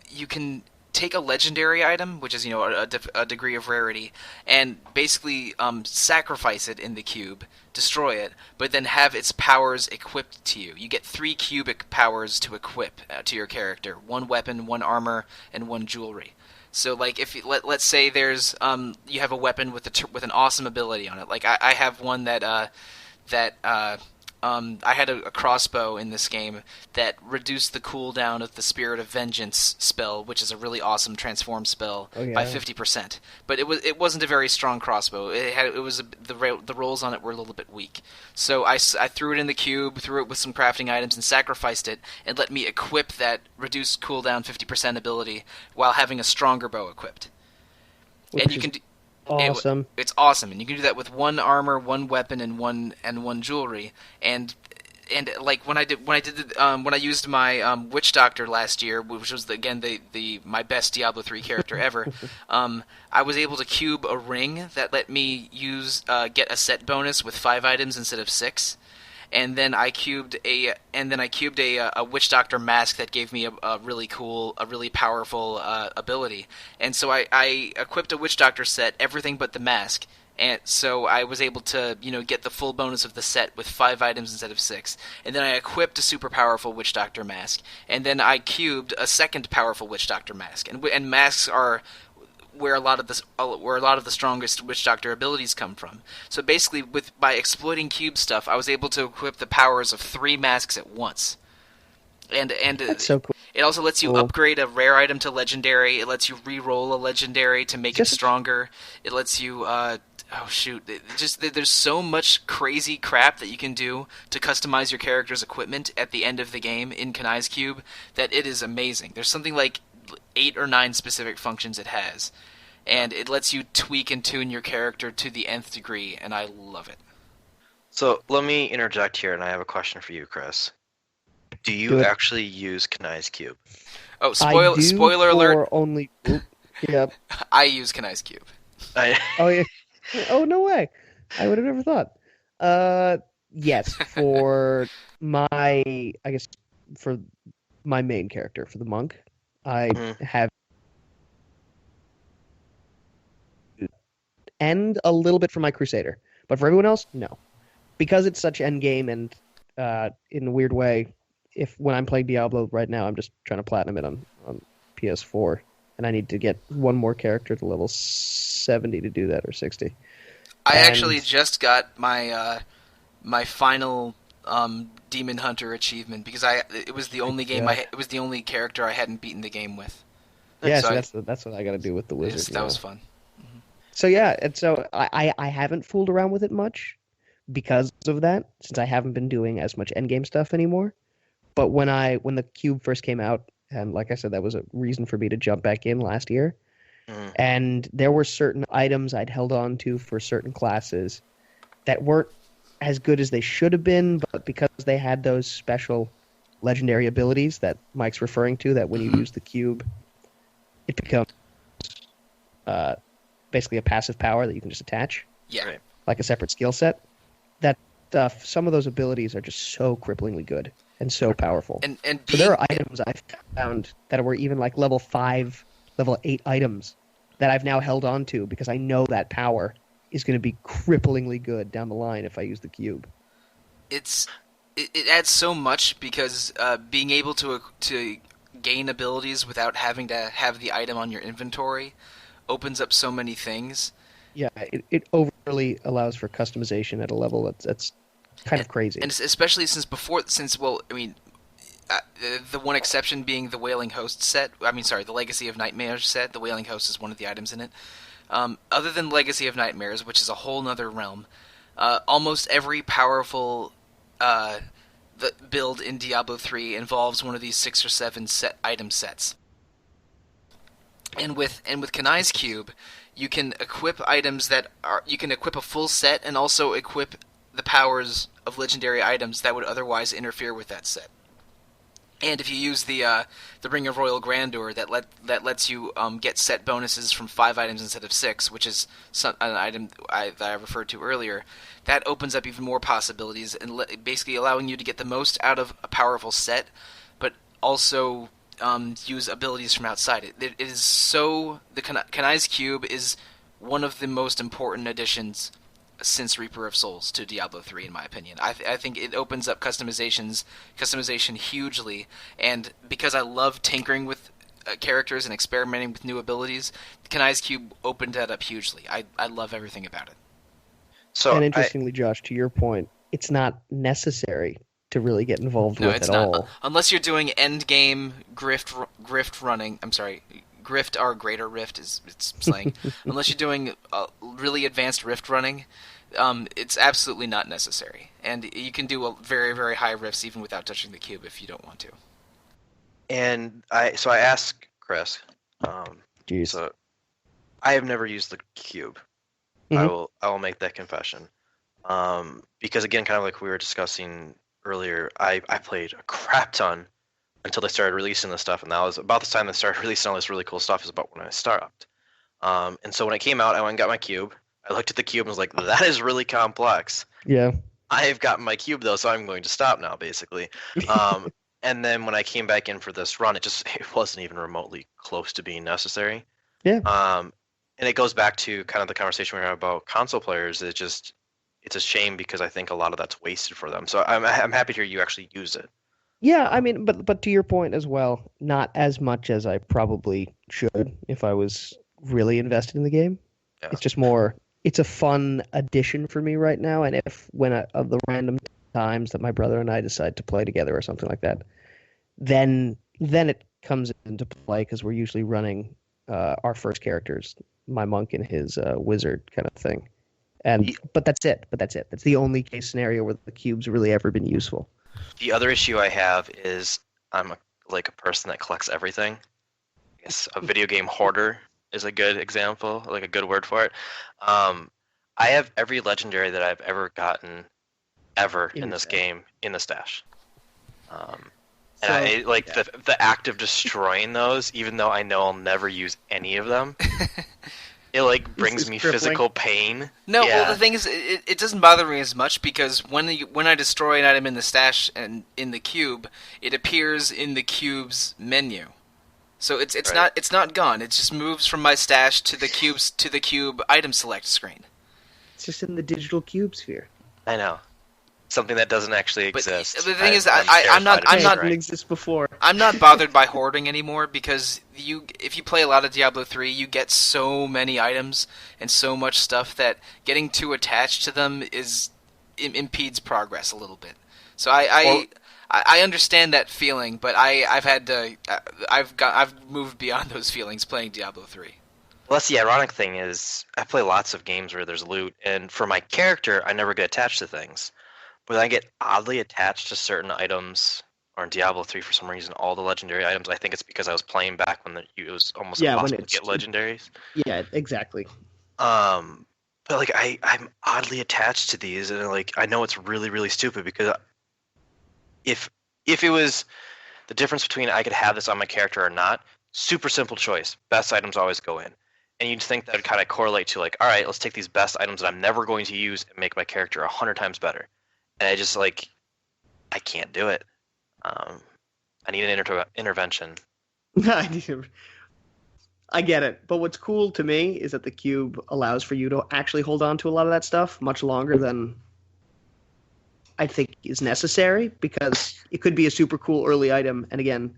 you can take a legendary item, which is a degree of rarity, and basically sacrifice it in the cube, destroy it, but then have its powers equipped to you. You get 3 cubic powers to equip to your character: 1 weapon, 1 armor, and 1 jewelry. So, like, if let's say there's you have a weapon with an awesome ability on it. Like I have one that I had a crossbow in this game that reduced the cooldown of the Spirit of Vengeance spell, which is a really awesome transform spell, by 50%. But it wasn't a very strong crossbow. The rolls on it were a little bit weak. So I threw it in the cube, threw it with some crafting items, and sacrificed it, and let me equip that reduced cooldown 50% ability while having a stronger bow equipped. And you can do. Awesome. It's awesome, and you can do that with 1 armor, 1 weapon, and one jewelry. And like when I used my witch doctor last year, which was my best Diablo 3 character ever, I was able to cube a ring that let me get a set bonus with 5 items instead of 6. And then I cubed a witch doctor mask that gave me a really cool, a really powerful ability. And so I equipped a witch doctor set, everything but the mask. And so I was able to, get the full bonus of the set with 5 items instead of 6. And then I equipped a super powerful witch doctor mask. And then I cubed a second powerful witch doctor mask. And masks are where a lot of the strongest witch doctor abilities come from. So basically, by exploiting cube stuff, I was able to equip the powers of 3 masks at once. And That's so cool. it also lets you upgrade a rare item to legendary. It lets you re-roll a legendary to make it stronger. It lets you Oh shoot! There's so much crazy crap that you can do to customize your character's equipment at the end of the game in Kanai's Cube that it is amazing. There's something like 8 or 9 specific functions it has, and it lets you tweak and tune your character to the nth degree, and I love it. So let me interject here, and I have a question for you, Chris. Do you Do it. actually use Kanai's Cube? Oh, I do spoiler alert! for only. Oop, yep. I use Kanai's Cube. Oh yeah. Oh no way! I would have never thought. Yes, for I guess for my main character, for the monk, I have, and a little bit for my crusader, but for everyone else, no, because it's such endgame and in a weird way. When I'm playing Diablo right now, I'm just trying to platinum it on PS4, and I need to get one more character to level 70 to do that, or 60. I actually just got my my final Demon Hunter achievement because it was the only game it was the only character I hadn't beaten the game with. Yeah, so that's what I got to do with the wizard. That was fun. So yeah, and so I haven't fooled around with it much because of that, since I haven't been doing as much endgame stuff anymore. But when the cube first came out, and like I said, that was a reason for me to jump back in last year. And there were certain items I'd held on to for certain classes that weren't as good as they should have been, but because they had those special legendary abilities that Mike's referring to, that when you use the cube, it becomes basically a passive power that you can just attach. Yeah. Right. Like a separate skill set. That some of those abilities are just so cripplingly good and so powerful. And so there are items I've found that were even like level 5, level 8 items that I've now held on to because I know that power is going to be cripplingly good down the line if I use the cube. It adds so much because being able to gain abilities without having to have the item on your inventory opens up so many things. Yeah, it overly allows for customization at a level that's kind of crazy. And especially the one exception being the Wailing Host set. The Legacy of Nightmares set. The Wailing Host is one of the items in it. Other than Legacy of Nightmares, which is a whole nother realm, almost every powerful the build in Diablo 3 involves one of these 6 or 7 item sets. And with Kanai's Cube, you can equip items you can equip a full set and also equip the powers of legendary items that would otherwise interfere with that set. And if you use the Ring of Royal Grandeur, that lets you get set bonuses from 5 items instead of 6, which is an item that I referred to earlier, that opens up even more possibilities and basically allowing you to get the most out of a powerful set, but also use abilities from outside it. It is so the Kanai's Cube is one of the most important additions since Reaper of Souls to Diablo 3, in my opinion. I think it opens up customization hugely, and because I love tinkering with characters and experimenting with new abilities, Kanai's Cube opened that up hugely. I love everything about it. And interestingly, Josh, to your point, it's not necessary to really get involved with at all. Unless you're doing endgame grift running. I'm sorry. Grift or greater rift it's slang. Unless you're doing really advanced rift running, it's absolutely not necessary. And you can do very, very high rifts even without touching the cube if you don't want to. And I asked Chris. So I have never used the cube. Mm-hmm. I will make that confession. Because again, kind of like we were discussing earlier, I played a crap ton until they started releasing this stuff, and that was about the time they started releasing all this really cool stuff is about when I stopped. And so when it came out, I went and got my cube. I looked at the cube and was like, that is really complex. Yeah. I've gotten my cube, though, so I'm going to stop now, basically. And then when I came back in for this run, it wasn't even remotely close to being necessary. Yeah. And it goes back to kind of the conversation we were having about console players. It's a shame because I think a lot of that's wasted for them. So I'm happy to hear you actually use it. Yeah, I mean, but to your point as well, not as much as I probably should if I was really invested in the game. Yeah. It's just more, it's a fun addition for me right now, and of the random times that my brother and I decide to play together or something like that, then it comes into play because we're usually running our first characters, my monk and his wizard kind of thing. But that's it. That's the only case scenario where the cube's really ever been useful. The other issue I have is I'm like a person that collects everything. I guess a video game hoarder is a good example, like a good word for it. I have every legendary that I've ever gotten ever in this game in the stash. And I like the act of destroying those, even though I know I'll never use any of them. It like brings me physical pain. No, well the thing is, it doesn't bother me as much because when I destroy an item in the stash and in the cube, it appears in the cube's menu. So it's not gone. It just moves from my stash to the cube item select screen. It's just in the digital cube sphere. I know. Something that doesn't actually exist. But the thing is, I'm not didn't exist before. I'm not bothered by hoarding anymore because if you play a lot of Diablo 3, you get so many items and so much stuff that getting too attached to them impedes progress a little bit. So I understand that feeling, but I've moved beyond those feelings playing Diablo 3. Well, that's the ironic thing is I play lots of games where there's loot, and for my character, I never get attached to things. But I get oddly attached to certain items, or in Diablo 3 for some reason, all the legendary items. I think it's because I was playing back when it was almost impossible to get legendaries. Yeah, exactly. But like I'm oddly attached to these, and like I know it's really really stupid because if it was the difference between I could have this on my character or not, super simple choice. Best items always go in. And you'd think that would kind of correlate to like, all right, let's take these best items that I'm never going to use and make my character 100 times better. And I just like, I can't do it. I need an intervention. I get it. But what's cool to me is that the cube allows for you to actually hold on to a lot of that stuff much longer than I think is necessary, because it could be a super cool early item. And again,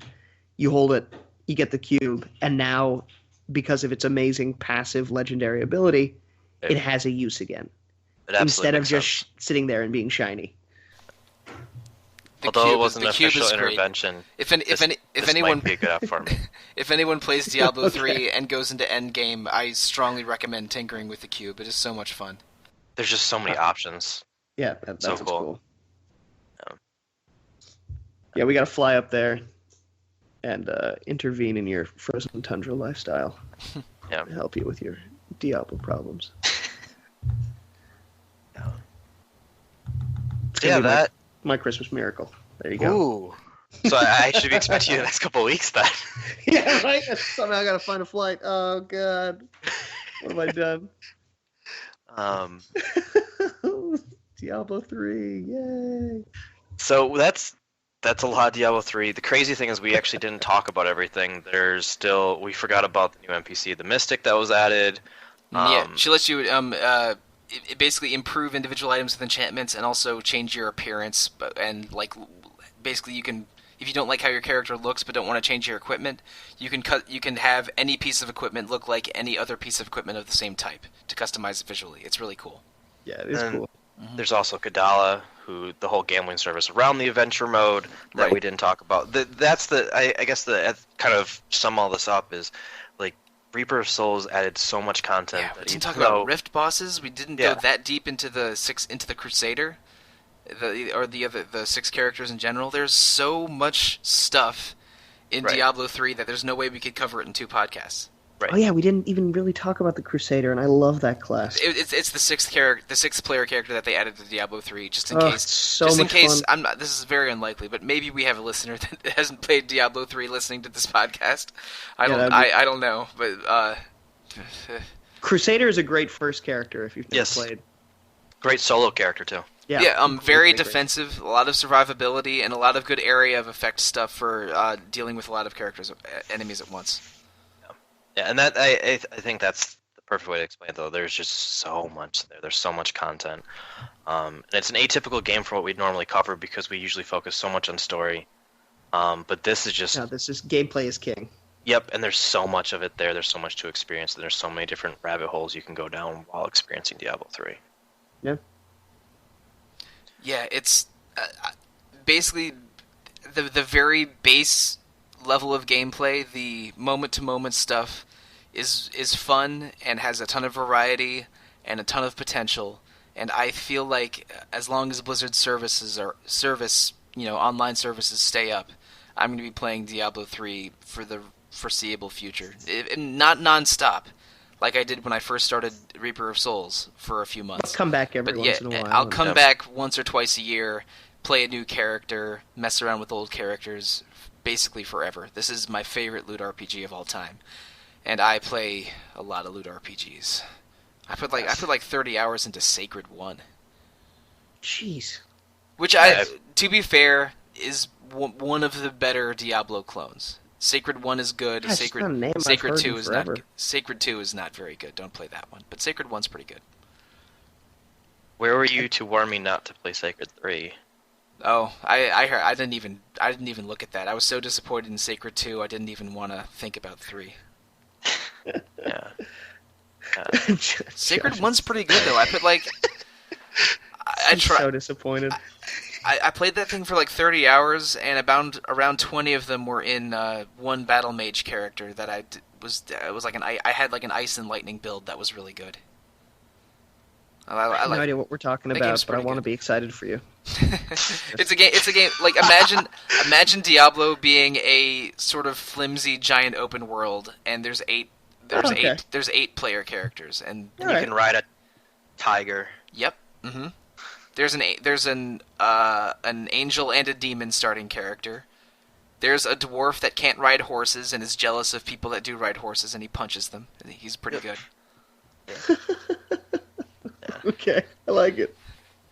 you hold it, you get the cube, and now because of its amazing passive legendary ability, it has a use again. Instead of just sitting there and being shiny. Although it wasn't an official intervention, if anyone might be good at for me. If anyone plays Diablo 3 and goes into endgame, I strongly recommend tinkering with the cube. It is so much fun. There's just so many options. Yeah, that's so cool. Yeah, we got to fly up there and intervene in your frozen tundra lifestyle. Yeah, to help you with your Diablo problems. Yeah, my Christmas miracle. There you go. Ooh. So I should be expecting you the next couple of weeks then. Yeah, right? Somehow I gotta find a flight. Oh, God. What have I done? Diablo 3. Yay. So that's a lot of Diablo 3. The crazy thing is we actually didn't talk about everything. We forgot about the new NPC, the Mystic, that was added. She lets you it basically improve individual items with enchantments and also change your appearance. And like basically you can, if you don't like how your character looks but don't want to change your equipment, you can have any piece of equipment look like any other piece of equipment of the same type to customize it visually. It's really cool. Yeah, it is cool. There's also Kadala, who the whole gambling service around the adventure mode that we didn't talk about. I guess the kind of sum all this up is like Reaper of Souls added so much content. Yeah, we didn't talk about Rift bosses. We didn't go that deep into the Crusader, the 6 characters in general. There's so much stuff in Diablo 3 that there's no way we could cover it in 2 podcasts. Right. Oh yeah, we didn't even really talk about the Crusader, and I love that class. It's the 6th player character that they added to Diablo 3, just in case. So just in case, fun. This is very unlikely, but maybe we have a listener that hasn't played Diablo 3 listening to this podcast. I don't know, but Crusader is a great first character if you've never played. Great solo character too. Yeah, very defensive, a lot of survivability, and a lot of good area of effect stuff for dealing with a lot of enemies at once. Yeah, and that I think that's the perfect way to explain it, though. There's just so much there. There's so much content. And it's an atypical game for what we'd normally cover because we usually focus so much on story. But this is just... No, this is gameplay is king. Yep, and there's so much of it there. There's so much to experience. And there's so many different rabbit holes you can go down while experiencing Diablo 3. Yeah. Yeah, it's basically the very base level of gameplay. The moment-to-moment stuff is fun and has a ton of variety and a ton of potential. And I feel like as long as Blizzard's online services stay up, I'm going to be playing Diablo 3 for the foreseeable future. Not nonstop, like I did when I first started Reaper of Souls for a few months. I'll come back every once in a while. I'll come back once or twice a year, play a new character, mess around with old characters, basically forever. This is my favorite loot RPG of all time, and I play a lot of loot RPGs. I put like 30 hours into Sacred 1. Jeez. Which, to be fair, is one of the better Diablo clones. Sacred 1 is good. Gosh, Sacred 2 is not good. Sacred 2 is not very good. Don't play that one. But Sacred 1's pretty good. Where were you to warn me not to play Sacred 3? Oh, I didn't even look at that. I was so disappointed in Sacred 2, I didn't even want to think about 3. Yeah. Sacred 1's pretty good though. I put like I'm so disappointed. I played that thing for like 30 hours, and around 20 of them were in one battle mage character that I had like an ice and lightning build that was really good. I have no idea what we're talking about, but I want to be excited for you. It's a game. Like imagine Diablo being a sort of flimsy giant open world, and there's eight player characters, and you can ride a tiger. Yep. Mm-hmm. There's an angel and a demon starting character. There's a dwarf that can't ride horses and is jealous of people that do ride horses, and he punches them. He's pretty good. Yeah. Okay, I like it.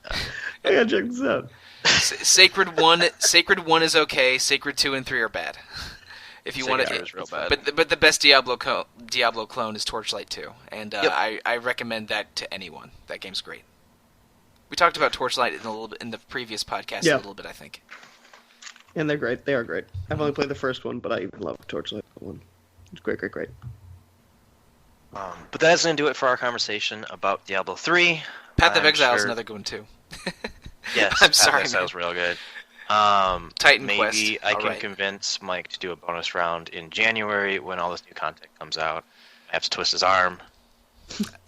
I gotta check this out. Sacred 1 is okay. Sacred 2 and 3 are bad. If you want it, real bad. But the best Diablo clone is Torchlight 2, and I recommend that to anyone. That game's great. We talked about Torchlight in the previous podcast a little bit, I think. And they're great. They are great. I've only played the first one, but I even love Torchlight 1. It's great. But that doesn't do it for our conversation about Diablo 3. Path of Exile is another good one too. Yes, I'm sorry. Path of Exile is real good. Titan Quest. Maybe I can convince Mike to do a bonus round in January when all this new content comes out. I have to twist his arm.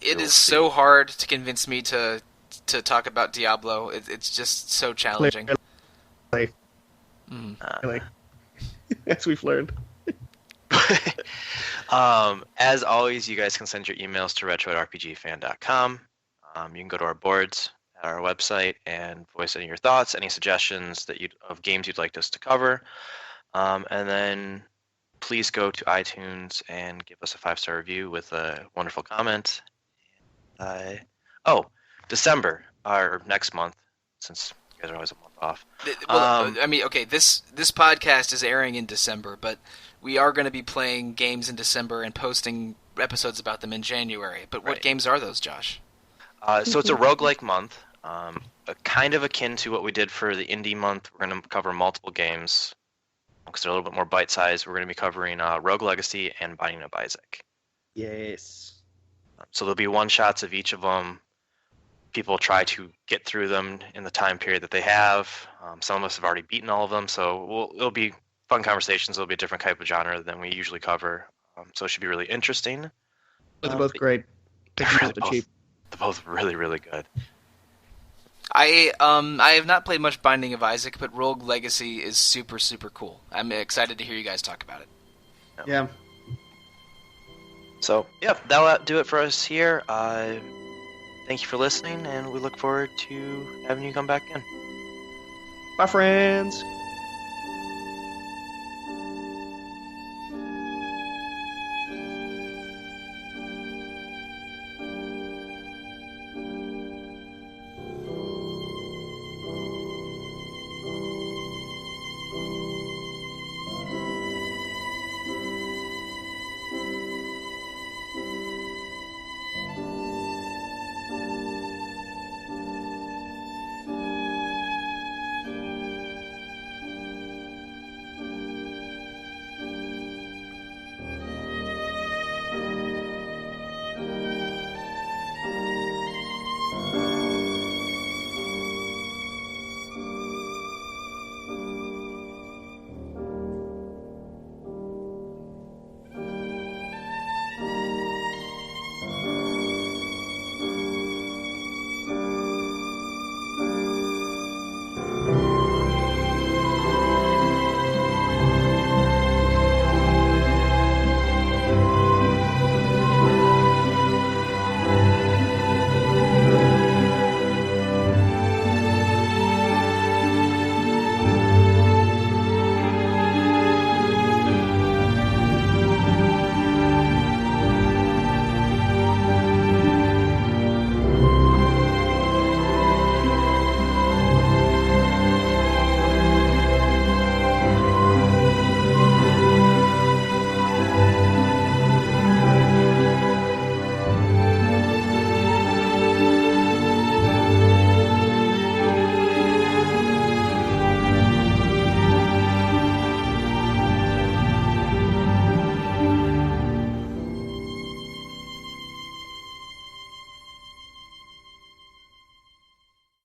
It is so hard to convince me to talk about Diablo. It's just so challenging. Really. As we've learned. As always, you guys can send your emails to retro@rpgfan.com. You can go to our boards at our website and voice any of your thoughts, any suggestions of games you'd like us to cover. And then please go to iTunes and give us a 5-star review with a wonderful comment. December, or next month, since you guys are always a month off. This podcast is airing in December, but we are going to be playing games in December and posting episodes about them in January. But what games are those, Josh? So it's a roguelike month, kind of akin to what we did for the indie month. We're going to cover multiple games because they're a little bit more bite-sized. We're going to be covering Rogue Legacy and Binding of Isaac. Yes. So there'll be one-shots of each of them. People try to get through them in the time period that they have. Some of us have already beaten all of them, so it'll be fun conversations. It'll be a different type of genre than we usually cover, so it should be really interesting. They're both great. They're both really, really good. I have not played much Binding of Isaac, but Rogue Legacy is super, super cool. I'm excited to hear you guys talk about it. Yeah. So, that'll do it for us here. Thank you for listening, and we look forward to having you come back in. Bye, friends.